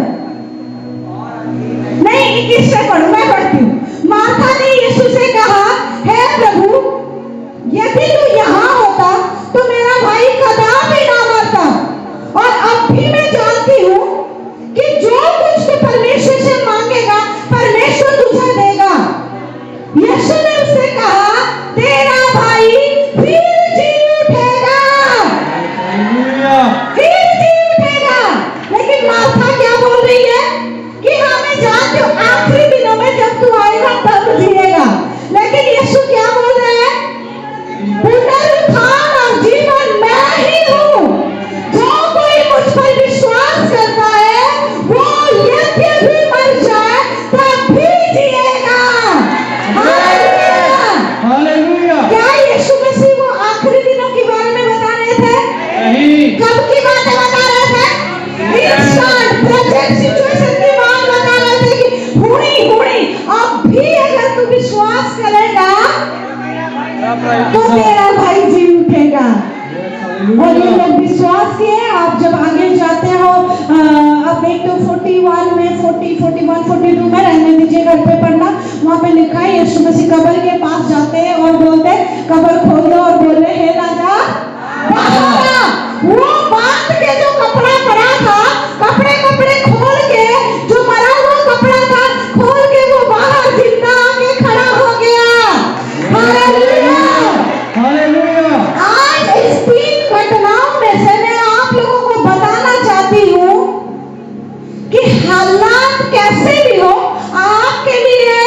Speaker 1: नहीं 21 से पढ़ो, मैं पढ़ती हूँ। मार्था ने यीशु से कहा, हे प्रभु, यदि तू यहाँ होता तो मेरा भाई कदापि ना मरता। और अब भी मैं जानती हूँ कि जो कुछ तू परमेश्वर से मांगेगा परमेश्वर तुझे देगा। यीशु ने उससे कहा, तेरा भाई फिर जी उठेगा। लेकिन मार्था क्या बोल रही है कि हाँ मैं जानती हूँ आखिरी दिनों में जब तू आएगा तब जिएगा। लेकिन यीशु क्या बोल रहे हैं? पुनरुत्थान और जीवन मैं ही हूँ। जो कोई मुझ पर विश्वास करता है वो यद्यपि भी मर जाए तब भी जिएगा। हालेलुया। क्या यीशु मसीह वो आखिरी दिनों के बारे में बता रहे थे? नहीं। कब की बातें बता रहे थे? प्रेजेंट सिचुएशन की बात बता रहे थे कि हुई अब भी अगर तू विश्वास करेगा तो तेरा भाई जी उठेगा। और ये लोग विश्वास किए। आप जब आगे जाते हो, आप एक तो 41 में 40, 41, 42 में, रहने दीजिए घर पे पढ़ना, वहां पे लिखा है यीशु मसीह कब्र के पास जाते हैं और बोलते हैं कब्र खोल दो और बोले हे लाजार बाहर आ। वो बांध के जो कपड़ा पड़ा था, कपड़े खोल के जो मरा हुआ कपड़ा था खोल के वो बाहर जिंदा आके खड़ा हो गया। Hallelujah, hallelujah. आज इस 3 घटनाओं में से मैं आप लोगों को बताना चाहती हूँ कि हालात कैसे भी हो आपके लिए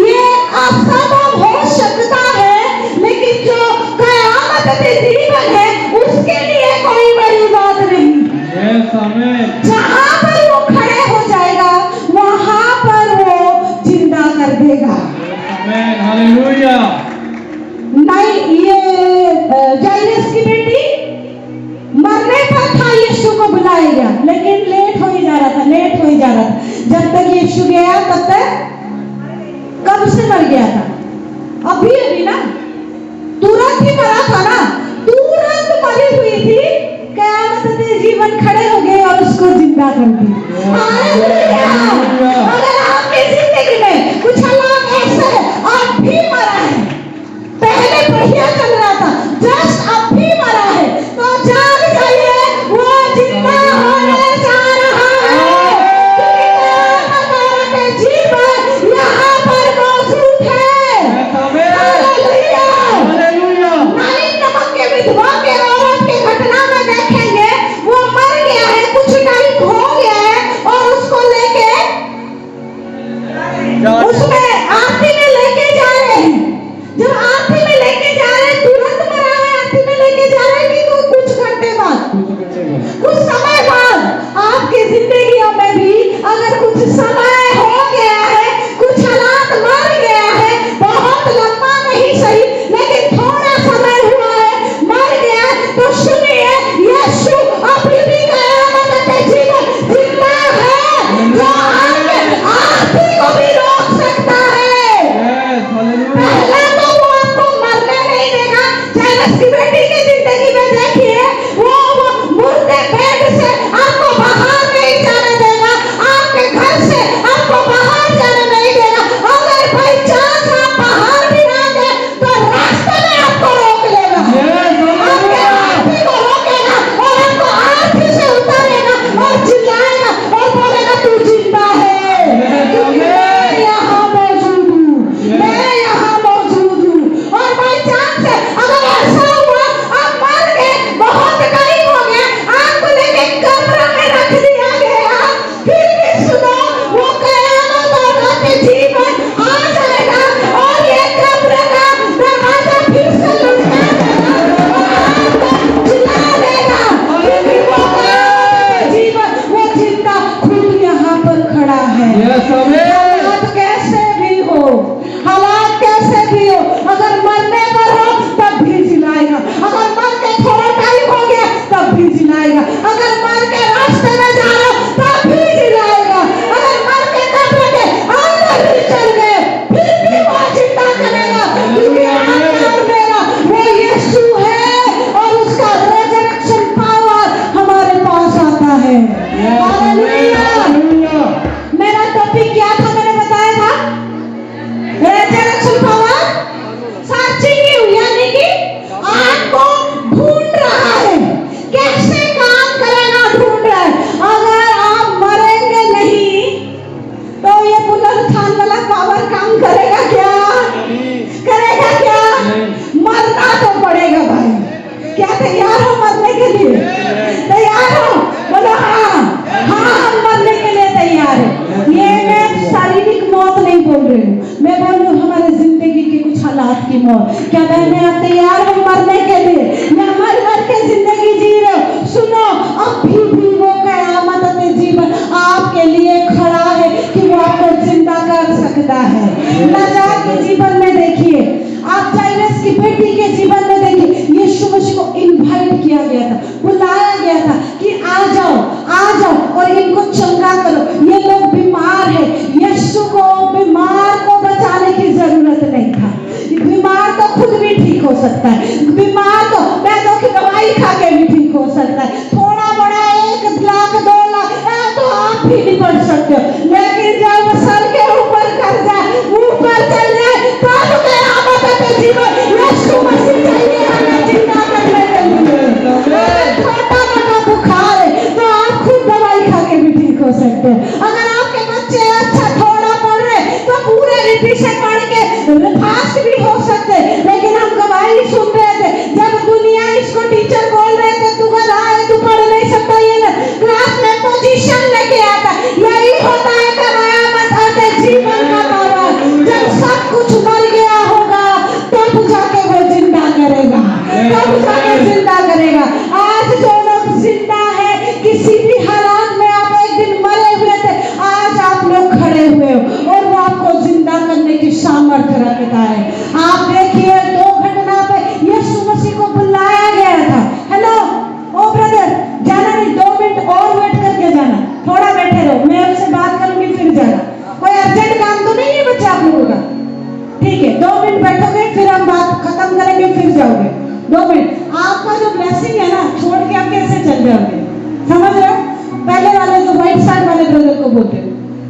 Speaker 1: ये असंभव हो सकता है, लेकिन जो कयामत के जीवन है उसके लिए कोई बड़ी था। जब तक यीशु गया तब तक कब से मर गया था? अभी अभी ना, तुरंत ही मरा था ना, तुरंत मरी हुई थी, क़यामत में जीवन खड़े हो गए और उसको जिंदा कर दिया। हालेलुया। अगर आपकी जिंदगी में कुछ हालात ऐसे आप भी मरा है, पहले बढ़िया चल रहा था, जस्ट अब भी मरा है, तो जाग जाइए, वो जिंदा होने जा रहा है। क्योंकि जीवन यहाँ पर मौजूद है। हालेलुया। नाइन नमक के विधवा के औरत की घटना में देखेंगे, वो मर गया है, कुछ टाइम हो गया है और उसको लेके उसमें आरती में लेके जा रहे हैं। जब आरती में लेके जा रहे हैं, तुरंत मरा है, आरती में लेके जा रहे हैं कि कुछ घंटे बाद, कुछ समय बाद। आपकी जिंदगियों में भी अगर कुछ समय हो गया है, कुछ हालात मर गया है, बहुत लंबा नहीं सही लेकिन थोड़ा समय हुआ है, मर गया है, तो सुनिए, यीशु अभी भी क़यामत के जीवन जिंदा है, जो आपके आरती को भी रोक सकता है। पहले तो वो आपको मरने नहीं देगा। जायरस की बेटी की जिंदगी में देखिए, वो मुर्दे बेड से आपको बाहर नहीं जाने देगा, आपके घर से आपको बाहर जाने नहीं देगा। अगर बाई चांस आप बाहर भी आ गए तो रास्ते में आपको रोक लेगा, आपके आरती को रोकेगा और आपको आरती से उतारेगा और चिल्लाएगा और बोलेगा तू जिंदा है, क्योंकि मैं यहाँ मौजूद हूँ, मैं यहाँ मौजूद हूँ। और बाई चांस अगर ऐसा हुआ आप मर गए, बहुत टाइम हो गया, आपको लेके कब्र में रख दिया गया, फिर भी सुनो, वो क़यामत और आपके जीवन आ जाएगा और ये कब्र का दरवाजा फिर से लुढ़का देगा और आपको जिला देगा, क्योंकि वो जीवन, वो जिंदा खुद यहाँ पर खड़ा है। हालात कैसे भी हो, हालात कैसे भी हो, अगर मरने पर हो तब भी जिलाएगा, अगर मर के थोड़ा टाइम हो गया तब भी जिलाएगा, अगर मर के रास्ते में जा रहे हो तब भी जिलाएगा, अगर मर के कब्र के अंदर भी चल गए फिर भी वो जिंदा करेगा, क्योंकि आपका और मेरा वो यीशु है और उसका रेजरेक्शन पावर हमारे पास आता है। हालेलुया। मेरा टॉपिक क्या था, मैंने बताया था, रेजरेक्शन पावर, सर्चिंग यू, यानी कि आपको ढूंढ रहा है, कैसे काम करेगा ढूंढ रहा है। अगर आप मरेंगे नहीं तो ये पुनरुत्थान वाला पावर काम करेगा क्या? करेगा क्या? मरना तो पड़ेगा भाई। क्या तैयार हो मरने के लिए? तैयार हो? बोलो हाँ, हाँ हम मरने के लिए तैयार है। ये मैं शारीरिक मौत नहीं बोल रही हूँ, मैं बोल रही हूँ हमारे जिंदगी के कुछ हालात की मौत। क्या बहने आप तैयार हो मरने के लिए या मर मर के जिंदगी जी रहे हो? सुनो, अभी भी वो क़यामत में जीवन आपके लिए खड़ा है कि वो आपको जिंदा कर सकता है। लाज़र के जीवन में देखिए, आप जायरस की बेटी के जीवन में देखिए, यीशु मसीह को इनवाइट किया गया था, बुलाया गया था कि आ जाओ और इनको चंगा करो, ये लोग बीमार है। यीशु को बीमार को बचाने की जरूरत नहीं था, बीमार तो खुद भी ठीक हो सकता है, बीमार तो बैदों की दवाई खा के भी ठीक हो सकता है, थोड़ा बड़ा 1 लाख 2 लाख तो आप भी निपट सकते हो, लेकिन जब सर के ऊपर कर जाए, ऊपर चल जाए, तब क़यामत के जीवन यीशु मसीह चाहिए हमें जिंदा करने के लिए। छोटा मोटा बुखार है तो आप खुद दवाई खा के भी ठीक हो सकते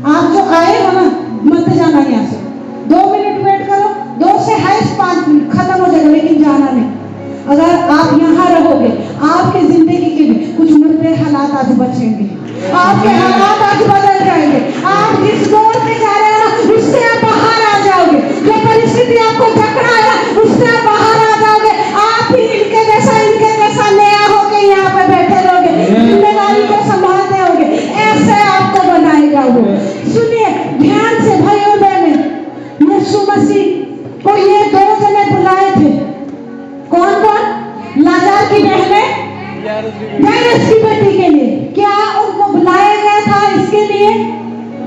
Speaker 1: आप जो आए हो ना, मत जाना यहाँ से। 2 मिनट वेट करो, 2 से हाइस्ट 5 मिनट खत्म हो जाएगा, लेकिन जाना नहीं। अगर आप यहाँ रहोगे, आपके जिंदगी के भी कुछ मुद्दे हालात आज बचेंगे, आपके हालात आज बदल जाएंगे। आप जिस दौर से जा रहे हैं ना, उससे आप बाहर आ जाओगे। जो परिस्थिति आपको जकड़ा है ना, उससे आप बाहर आ जाओगे। आप भी इनके जैसा नया होके यहाँ पे बैठे रहोगे, जिम्मेदारी को संभालते होगे। ऐसे आपको बनाएगा वो। सुनिए ध्यान से भाइयों बहनों, यीशु मसीह को ये 2 जने बुलाए थे। कौन कौन? लाज़र की बहनें, याईरस की बेटी के लिए। क्या उनको बुलाया गया था इसके लिए?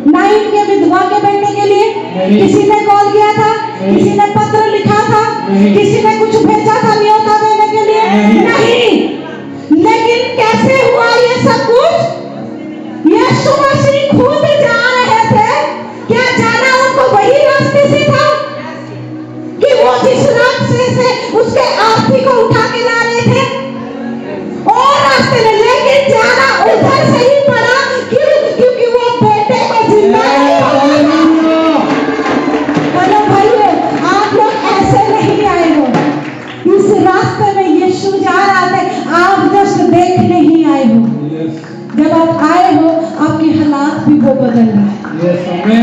Speaker 1: नाइन के विधवा के बेटे के लिए? किसी ने कॉल किया था? किसी ने पत्र लिखा था? किसी ने कुछ भेजा था न्योता देने के लिए? नहीं। लेकिन कैसे हुआ ये सब कुछ? यीशु मसीह खुद जा रहे थे। क्या जाना उनको वही रास्ते से था कि वो जिस रास्ते से उसके आरती को उठा के ला रहे थे और रास्ते में, लेकिन जाना उधर से ही पड़ा। क्यों? क्योंकि वो बेटे को जिंदा हेलो भाइयों, आप लोग ऐसे नहीं आए हो। इस रास्ते में यीशु जा रहा था, आप जस्ट देखने ही आए हो। जब आप आए हो, आपकी हालात भी वो बदल रहा है।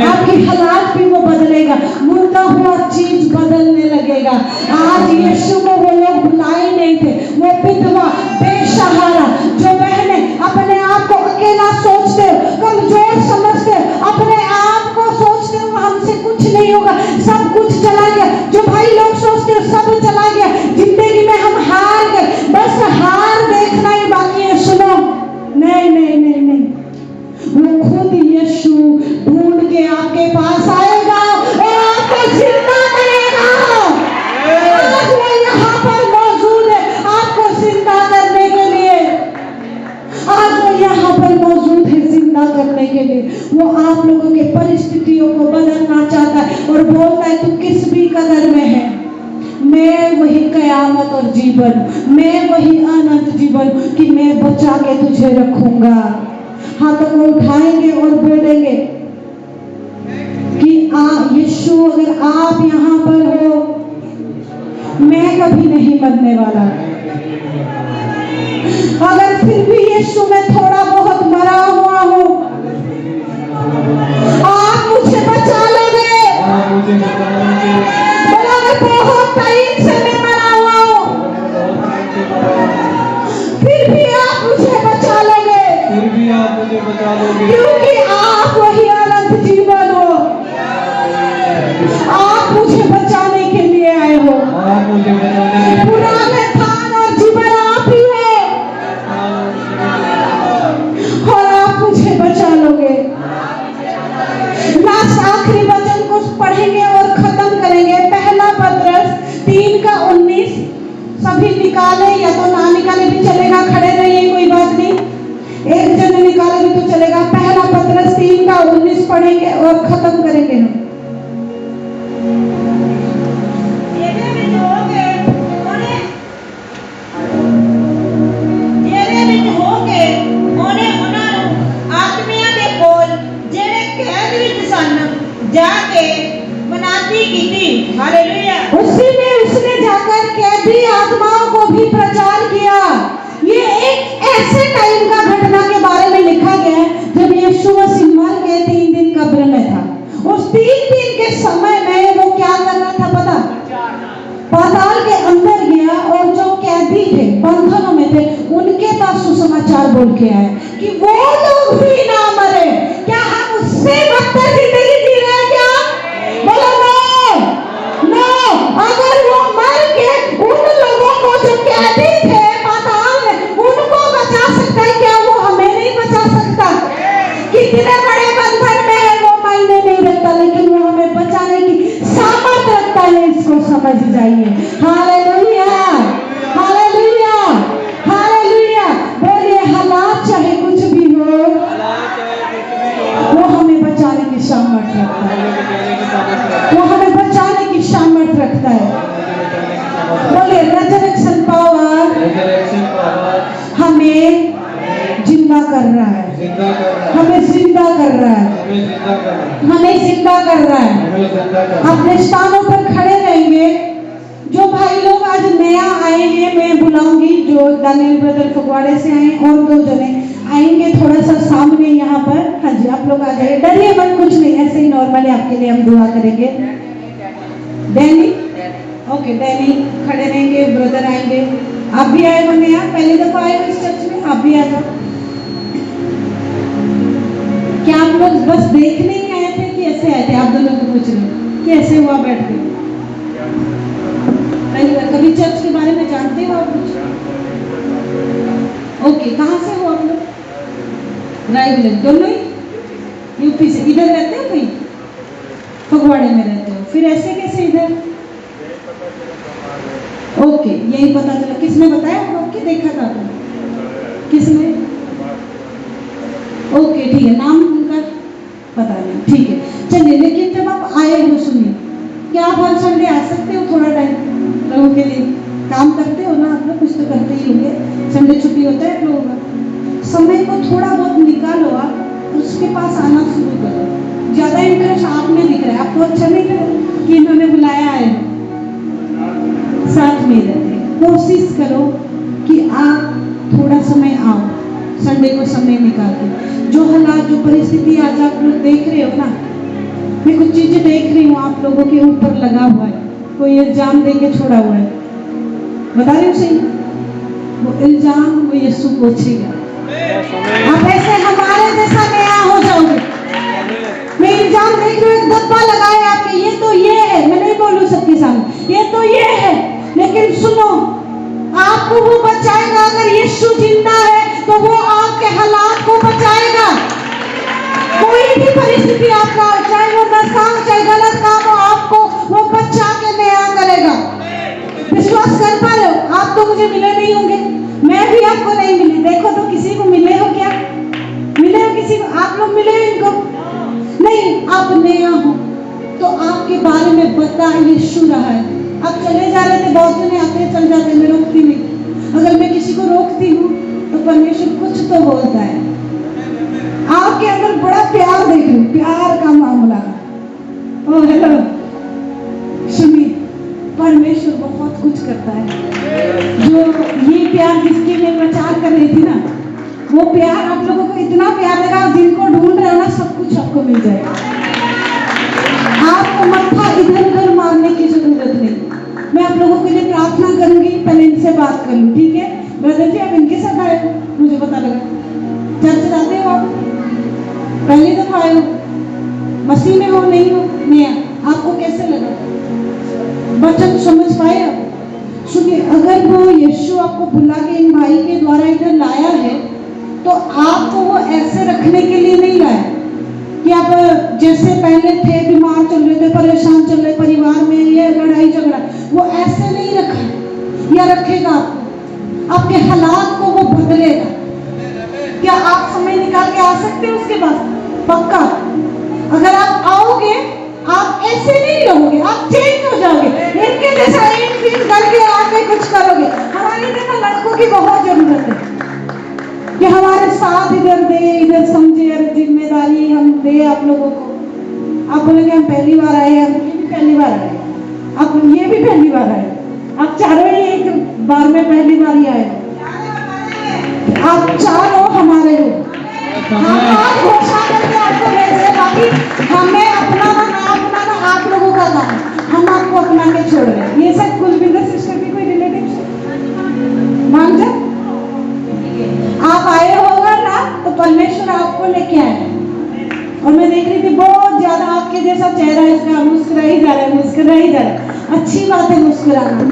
Speaker 1: आपकी हालात भी वो बदलेगा। मुर्दा हुआ चीज बदलने लगेगा। आज यीशु को वो लोग बुलाए नहीं थे। वो विधवा, बेसहारा, जो बहनें अपने आप को अकेला सोचते हो, कमजोर समझते हो, अपने आप को सोचते हो हमसे कुछ नहीं होगा, सब कुछ चला गया। जो भाई लोग सोचते हो सब चला गया, जिंदगी में हम हार गए, बस हार देखना ही बाकी है। सुनो, नहीं नहीं नहीं नहीं, वो खुद यीशु ढूंढ के आपके पास आएगा और आपको जिंदा करेगा। आज वो यहाँ पर मौजूद है आपको जिंदा करने के लिए। आज वो यहाँ पर मौजूद है जिंदा करने के लिए। वो आप लोगों के परिस्थितियों को बदलना चाहता है और बोलता है तू किस भी कदर में है, मैं वही कयामत और जीवन, मैं वही अनंत जीवन कि मैं बचा के तुझे रखूंगा। हाथों को उठाएंगे और बोलेंगे कि यीशु अगर आप यहाँ पर हो, मैं कभी नहीं मरने वाला। अगर फिर भी यीशु में थोड़ा बहुत मरा हुआ हूँ, आप मुझे बचा लोगे। बहुत टाइम से मैं मरा हुआ हूँ, फिर भी आप मुझे बचा लोगे। क्योंकि आप वही अनंत जीवन हो। आप मुझे बचाने के लिए आए हो। पुराने थान और जीवन आप ही हो और आप मुझे बचा लोगे। लास्ट आखिरी वचन को पढ़ेंगे और खत्म करेंगे। पहला पत्रस 3:19। सभी निकाले या तो ना निकाले भी चलेगा, खड़े रहिए, कोई बात नहीं। एक जन निकाले भी तो चलेगा। पहला पत्रस 3:19 पढ़ेंगे और खत्म करेंगे हम।
Speaker 4: जाके मनाती की थी। हालेलुया।
Speaker 1: उसी में उसने जाकर कैदी आत्माओं को भी प्रचार किया। ये एक ऐसे टाइम का घटना के बारे में लिखा गया है जब यीशु मसीह मर के 3 दिन कब्र में था। उस 3 दिन के समय में वो क्या कर रहा था पता? पाताल के अंदर गया और जो कैदी थे, बंधनों में थे, उनके पास सुसमाचार बोल के आया कि वो लोग भी ना मरे। क्या हम उससे बदतर जिंदगी जी रहे हैं क्या? बोलो नो। अगर वो मर के उन लोगों को जो कैदी थे पाताल में, उनको बचा सकता है, क्या वो हमें नहीं बचा सकता? कितने बड़े बंधन में है वो मायने नहीं रखता, लेकिन वो हमें बचाने की सामर्थ रखता है। इसको समझ जाइए। Hallelujah, hallelujah, hallelujah. बोलिए हालात चाहे कुछ भी हो, वो हमें बचाने की सामर्थ रखता है। वो हमें बचाने की सामर्थ रखता है। बोलिए रेजरेक्शन पावर हमें जिंदा कर रहा है, हमें जिंदा कर रहा है।
Speaker 3: हमें जिंदा कर रहा है,
Speaker 1: हमें जिंदा कर रहा है।
Speaker 3: हमें जिंदा कर रहा है।
Speaker 1: अपने स्थानों पर खड़े रहेंगे। जो भाई लोग आज नया आए हैं, मैं बुलाऊंगी जो दानियल ब्रदर फगवाड़े से आए और 2 जने आएंगे थोड़ा सा सामने यहाँ पर। हाँ जी, आप लोग आ जाइए, डरिए मत, कुछ नहीं, ऐसे ही नॉर्मली आपके लिए हम दुआ करेंगे। डैनी, ओके, डैनी खड़े रहेंगे, ब्रदर आएंगे। आप भी आए हो नया, पहली दफा आए हो इस चर्च में, आप भी आ जाओ। क्या आप लोग बस देखने ही आए थे कि ऐसे आए थे? आप दोनों को पूछ रहे हो कि ऐसे हुआ बैठ के? पहली बार? कभी चर्च के बारे में जानते हो आप कुछ? ओके, कहाँ से हो आप लोग? रायगढ़, दोनों ही यूपी से? इधर रहते हो कहीं? फगवाड़े में रहते हो, फिर ऐसे कैसे इधर? ओके, यही पता चला। किसने बताया होगा कि देखा था आपने? किसने? ओके, ठीक है, नाम उनका पता नहीं, ठीक है, चलिए। लेकिन जब आप आए हो, सुनिए, क्या आप हर संडे आ सकते हो? थोड़ा टाइम लोगों के लिए काम करते हो ना आप लोग, कुछ तो करते ही होंगे, संडे छुट्टी होता है लोगों का। समय को थोड़ा बहुत निकालो आप, उसके पास आना शुरू करो। ज़्यादा इंटरेस्ट आप में दिख रहा है, आपको अच्छा नहीं लगा कि इन्होंने बुलाया है, साथ में रहते। कोशिश करो कि आप थोड़ा समय आओ, संडे को समय निकाल के। जो हालात, जो परिस्थिति आज आप लोग देख रहे हो ना, मैं कुछ चीजें देख रही हूँ आप लोगों के ऊपर लगा हुआ है, कोई इल्जाम दे के छोड़ा हुआ है, बता रही हूँ सही? वो इल्जाम वो यीशु पोछेगा। आप ऐसे हमारे जैसा नया हो जाओगे। मैं इल्जाम देख रही हूँ, एक धब्बा लगाए आपके, ये तो ये है, मैं नहीं बोलूँ सबके सामने, ये तो ये है, लेकिन सुनो, आपको वो बचाएगा। अगर यीशु जिंदा है तो वो आपके हालात को बचाएगा। कोई भी परिस्थिति आपका, चाहे वो नशा, चाहे गलत काम हो, आपको वो बचा के नया करेगा। विश्वास कर पा रहे हो? आप तो मुझे मिले नहीं होंगे, मैं भी आपको नहीं मिली। देखो तो किसी को मिले हो क्या? मिले हो किसी को? आप लोग मिले हो इनको? नहीं, आप नया हो तो आपके बारे में बता यीशु रहा है। आप चले जा रहे थे, बहुत जने आते चल जाते, मैं रोकती नहीं। अगर मैं किसी को रोकती हूँ तो परमेश्वर कुछ तो बोलता है। आपके अंदर बड़ा प्यार देख रही हूँ, प्यार का मामला। ओ हेलो, सुनिए, परमेश्वर बहुत कुछ करता है। जो ये प्यार जिसके लिए प्रचार कर रही थी ना, वो प्यार आप लोगों को इतना प्यार लगा, जिनको ढूंढ रहे हो ना, सब कुछ आपको मिल जाएगा। आपको मत्था इधर उधर मारने की जरूरत नहीं। मैं आप लोगों के लिए प्रार्थना करूंगी, पहले इनसे बात कर लूं, ठीक है? ब्रदर जी, आप इनके साथ आए हो, मुझे पता लगा। चर्च जाते हो आप? पहली दफा आए हो? मसीह में हो, नहीं हो, नया? आपको कैसे लगा? वचन समझ पाए आप? सुनिए, अगर वो यीशु आपको बुला के इन भाई के द्वारा इधर लाया है, तो आपको वो ऐसे रखने के लिए नहीं लाया कि आप जैसे पहले थे, बीमार चल रहे थे, परेशान चल रहे, परिवार में ये लड़ाई झगड़ा, वो ऐसे नहीं रखा या रखेगा आपको। आपके हालात को वो बदलेगा। क्या आप समय निकाल के आ सकते हो उसके पास? पक्का। अगर आप आओगे, आप ऐसे नहीं रहोगे, आप चेंज हो जाओगे। इनके जैसा एक दिन करके आके कुछ करोगे। हमारी देखा लड़कों की बहुत जरूरत है कि हमारे साथ इधर दे, इधर समझे, जिम्मेदारी हम दे आप लोगों को। आप बोलेंगे हम पहली बार आए, हम ये भी पहली बार आए, आप ये भी पहली बार आए, आप चारों ही एक बार में पहली बार ही आए, आप चारों हमारे हो। हम आप घोषणा करके आपको भेजे, बाकी हमें अपना ना आप लोगों का काम, हम आपको अपना के छोड़ रहे हैं। ये सब कुलविंदर सिस्टर की कोई रिलेटिव मान जा, आप आए होगा ना, तो परमेश्वर आपको लेके आए। और मैं देख रही थी बहुत ज्यादा आपके जैसा चेहरा इसका, मुस्कुरा ही जा रहा है, मुस्कुरा ही जा रहा है। अच्छी बात है मुस्कुराना,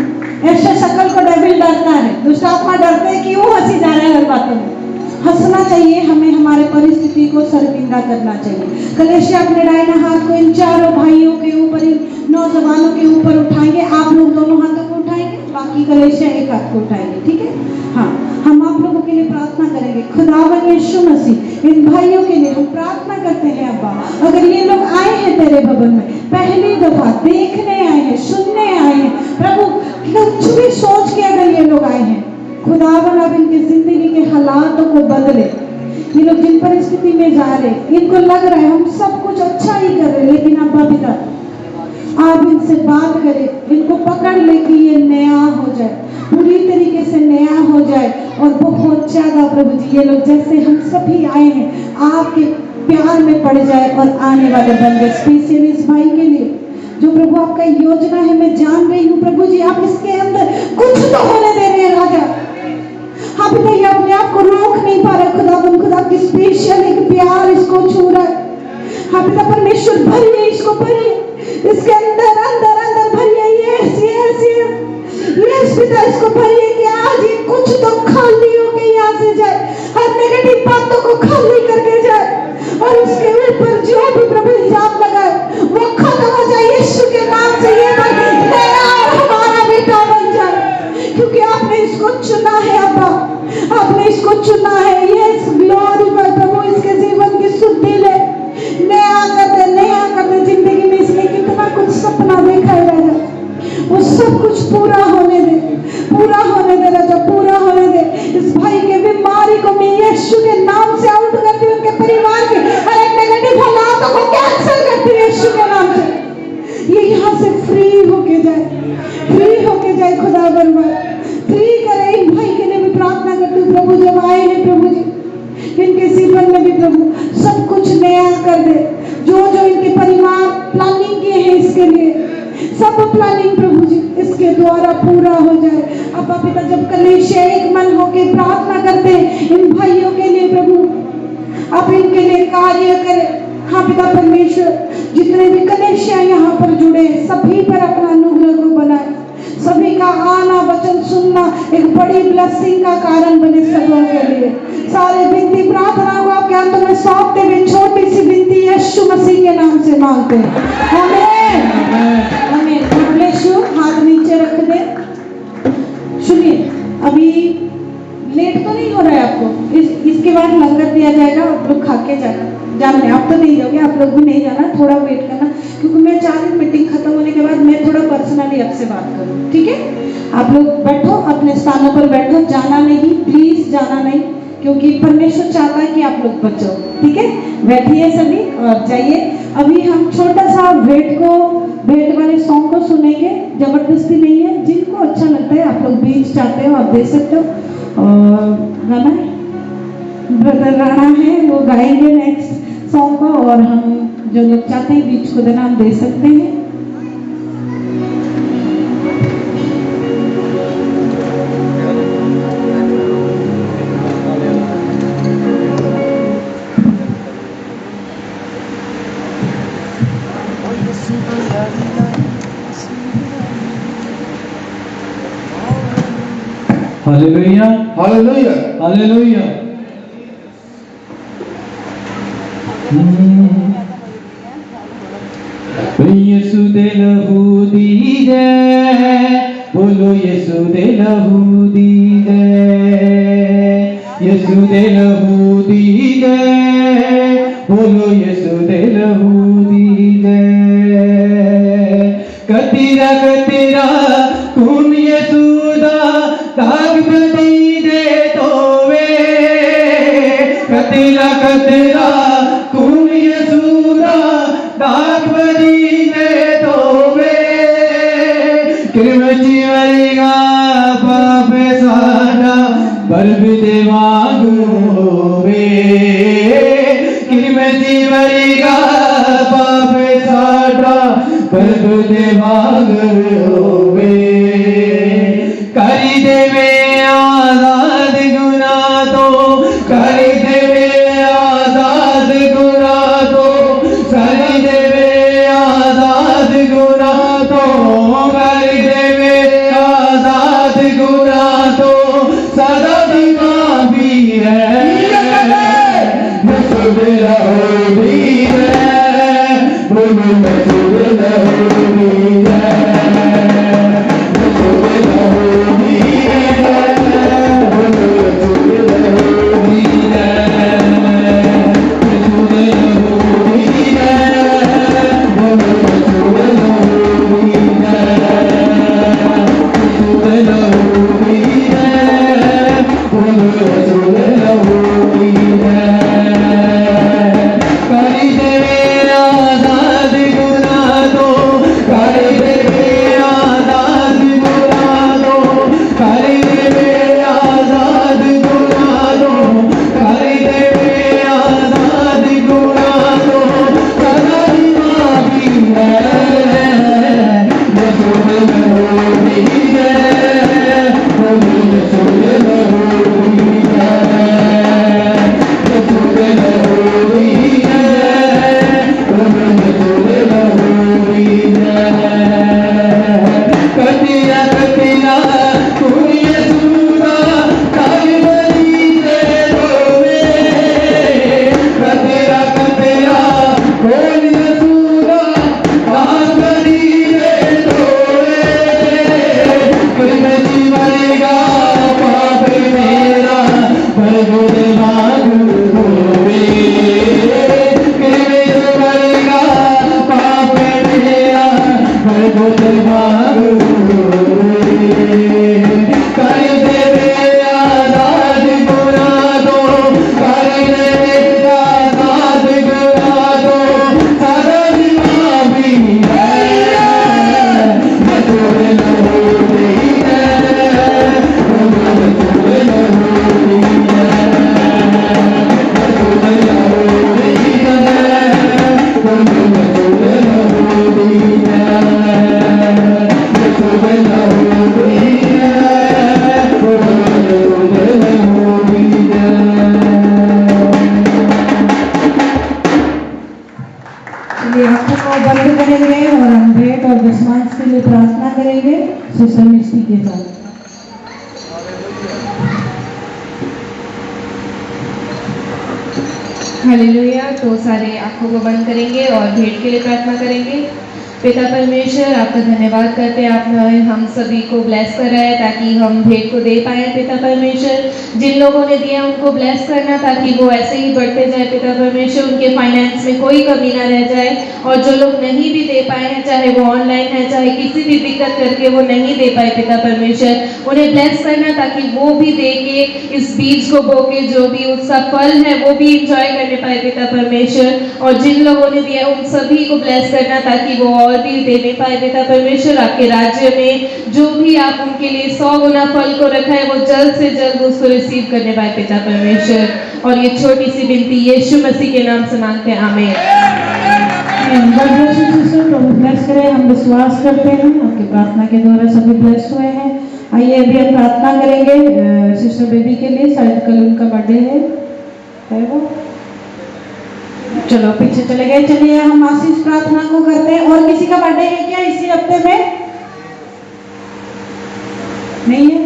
Speaker 1: ऐसे शक्ल को डेविल डरता है, दुष्ट आत्मा डरते हैं, क्यों हंसी जा रहा है हर बातों में। हंसना चाहिए, हमें हमारे परिस्थिति को शर्मिंदा करना चाहिए। कलेशिया अपने दाहिने हाथ को इन चारों भाइयों के ऊपर, इन नौजवानों के ऊपर उठाएंगे। आप लोग दोनों हाथों को उठाएंगे, बाकी कलेशिया एक हाथ को उठाएंगे, ठीक है? हाँ, हम आप लोगों के लिए प्रार्थना करेंगे। खुदावन यीशु मसीह, इन भाइयों के लिए हम प्रार्थना करते हैं। अब्बा, अगर ये लोग आए हैं तेरे भवन में, पहली दफा देखने आए हैं, सुनने आए हैं, प्रभु कुछ भी सोच के अगर ये लोग आए हैं, खुदावन अब इनकी जिंदगी के हालातों को बदले। ये लोग जिन परिस्थिति में जा रहे, इनको लग रहा है हम सब कुछ अच्छा ही कर रहे, लेकिन अब्बा पिता आप इनसे बात करें, इनको पकड़ ले कि ये नया हो जाए, पूरी तरीके से नया हो जाए और बहुत ज्यादा प्रभु जी ये लोग जैसे हम सभी आए हैं आपके प्यार में पड़ जाए और आने वाले बन जाए। स्पेशली इस भाई के लिए जो प्रभु आपका योजना है, मैं जान रही हूँ प्रभु जी आप इसके अंदर कुछ तो होने दे रहे हैं राजा। हाँ पिता ये अपने आप को रोक नहीं पा रहे, खुदा की स्पेशल एक प्यार इसको छू रहा है। हाँ पिता परमेश्वर भरिए इसको, भरिए इसके अंदर अंदर अंदर भरिए, यस यस यस पिता इसको भरिए कि आज ये कुछ तो खाली होके यहाँ से जाए, हर नेगेटिव बातों को खाली करके जाए और उसके ऊपर जो भी प्रभु इल्जाम लगाए वो खत्म हो जाए यीशु के नाम से। ये नया हमारा बेटा बन जाए क्योंकि आपने इसको चुना है अब्बा, आपने इसको चुना है। यस ग्लोरी प्रभु इसके जीवन की शुद्धि ले, नया कर दे जिंदगी में। इसने कितना कुछ सपना देखा है राजा, वो सब कुछ पूरा होने दे राजा, पूरा होने दे। इस भाई के बीमारी को मैं यीशु के नाम से आउट करती हूँ, उनके परिवार के हर एक नेगेटिव हालातों को कैंसिल करती हूँ यीशु के नाम से। ये यहाँ से फ्री होके जाए खुदा बरबाद फ्री करे। इन भाई के लिए भी प्रार्थना करती हूँ प्रभु, जब आए हैं प्रभु जी इनके जीवन में भी प्रभु सब कुछ नया कर दे। जो इनके परिवार प्लानिंग किए हैं इसके लिए सब प्लानिंग प्रभु जी इसके द्वारा पूरा हो जाए। अब पिता जब कलीसिया एक मन होके प्रार्थना करते इन भाइयों के लिए प्रभु आप इनके लिए कार्य करें। हाँ पिता परमेश्वर जितने भी कलीसिया यहाँ पर जुड़े सभी पर अपना अनुग्रह को बनाए, सभी का आना वचन सुनना एक बड़ी ब्लेसिंग का कारण बने सबों के लिए। सारे विनती प्रार्थना को आपके हाथों में सौंपते हुए छोटी सी विनती यीशु मसीह के नाम से मांगते हैं, आमीन आमीन। God bless you. हाथ नीचे रख दे। सुनिए अभी लेट तो नहीं हो रहा है आपको, इसके बाद लंगर दिया जाएगा, आप लोग खा के जाना। आप तो नहीं जाओगे, आप लोग भी नहीं जाना, थोड़ा वेट करना क्योंकि मैं चाह रही हूँ मीटिंग खत्म होने के बाद मैं थोड़ा पर्सनली आपसे बात करूँ, ठीक है? आप लोग बैठो, अपने स्थानों पर बैठो, जाना नहीं, प्लीज जाना नहीं, क्योंकि परमेश्वर चाहता है कि आप लोग बचो, ठीक है? बैठिए सभी और जाइए। अभी हम छोटा सा भेंट वाले सॉन्ग को सुनेंगे, जबरदस्ती नहीं है, जिनको अच्छा लगता है आप लोग बीच चाहते हो आप दे सकते हो। और गाना ब्रदर राणा है वो गाएंगे नेक्स्ट सॉन्ग को, और हम जो लोग चाहते हैं बीच को देना हम दे सकते हैं।
Speaker 3: Hallelujah hallelujah hallelujah. यीशु दे लहू दी जय, बोलो यीशु दे लहू दी जय, यीशु दे लहू दी जय, बोलो यीशु दे लहू दी जय। कतीरा खून यीशु दा दाग बदी दे तोवे, कतीरा खून यीशु दा दाग बदी दे तोवे। किरमची वरीगा पाप साडा बर्फ दे वांगू होवे, किरमची वरीगा पाप साडा बर्फ दे वांगू होवे। करी देवे आजाद गुनाह तो, करी देवे आजाद गुनाह तो, करी देवे आजाद गुनाह तो, करी देवे आजाद गुनाह तो, सदा दी माफी है। यीशु दे लहू दी जय, बोलो यीशु दे लहू दी जय,
Speaker 1: इसलिए आंखों को बंद करेंगे और हम भेंट और दशमांश के लिए प्रार्थना करेंगे सिस्टर मिस्टी के साथ।
Speaker 2: हालेलुया। तो सारे आंखों को बंद करेंगे और भेंट के लिए प्रार्थना करेंगे। पिता परमेश्वर, आपका धन्यवाद करते हैं, आपने हम सभी को ब्लेस करा है ताकि हम भेंट को दे पाए। पिता परमेश्वर, जिन लोगों ने दिया उनको ब्लेस करना ताकि वो ऐसे ही बढ़ते जाए। पिता परमेश्वर, उनके फाइनेंस में कोई कमी ना रह जाए, और जो लोग नहीं भी दे पाए हैं, चाहे वो ऑनलाइन है, चाहे किसी भी दिक्कत करके वो नहीं दे पाए, पिता परमेश्वर उन्हें ब्लेस करना ताकि वो भी दे के इस बीज को बो के जो भी उसका फल है वो भी इंजॉय करने पाए, पिता परमेश्वर। और जिन लोगों ने दिया उन सभी को ब्लेस करना ताकि वो और भी देने पाए, पिता परमेश्वर। आपके राज्य में जो भी आप उनके लिए 100 गुना फल को रखा है वो जल्द से जल्द उसको रिसीव करने पाए, पिता परमेश्वर। और ये छोटी सी विनती यीशु मसीह के नाम से मांगते हैं, आमीन।
Speaker 1: God bless you sister, Prabhu bless करे। हम विश्वास करते हैं आपकी प्रार्थना के द्वारा सभी ब्लेस हुए हैं। आइए अभी हम प्रार्थना करेंगे सिस्टर बेबी के लिए, शायद कल उनका बर्थडे है वो। चलो पीछे चले गए। चलिए हम आशीष प्रार्थना को करते हैं। और किसी का बर्थडे है क्या इसी हफ्ते में? नहीं है?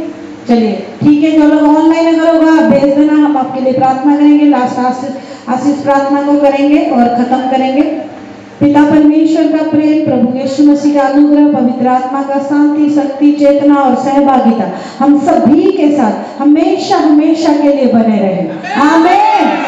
Speaker 1: चलिए ठीक है, जो लोग ऑनलाइन अगर होगा भेज देना, हम आपके लिए प्रार्थना करेंगे। लास्ट आशीष प्रार्थना को करेंगे और खत्म करेंगे। पिता परमेश्वर का प्रेम, प्रभु यीशु मसीह का अनुग्रह, पवित्र आत्मा का शांति, शक्ति, चेतना और सहभागिता हम सभी के साथ हमेशा हमेशा के लिए बने रहे। आमीन।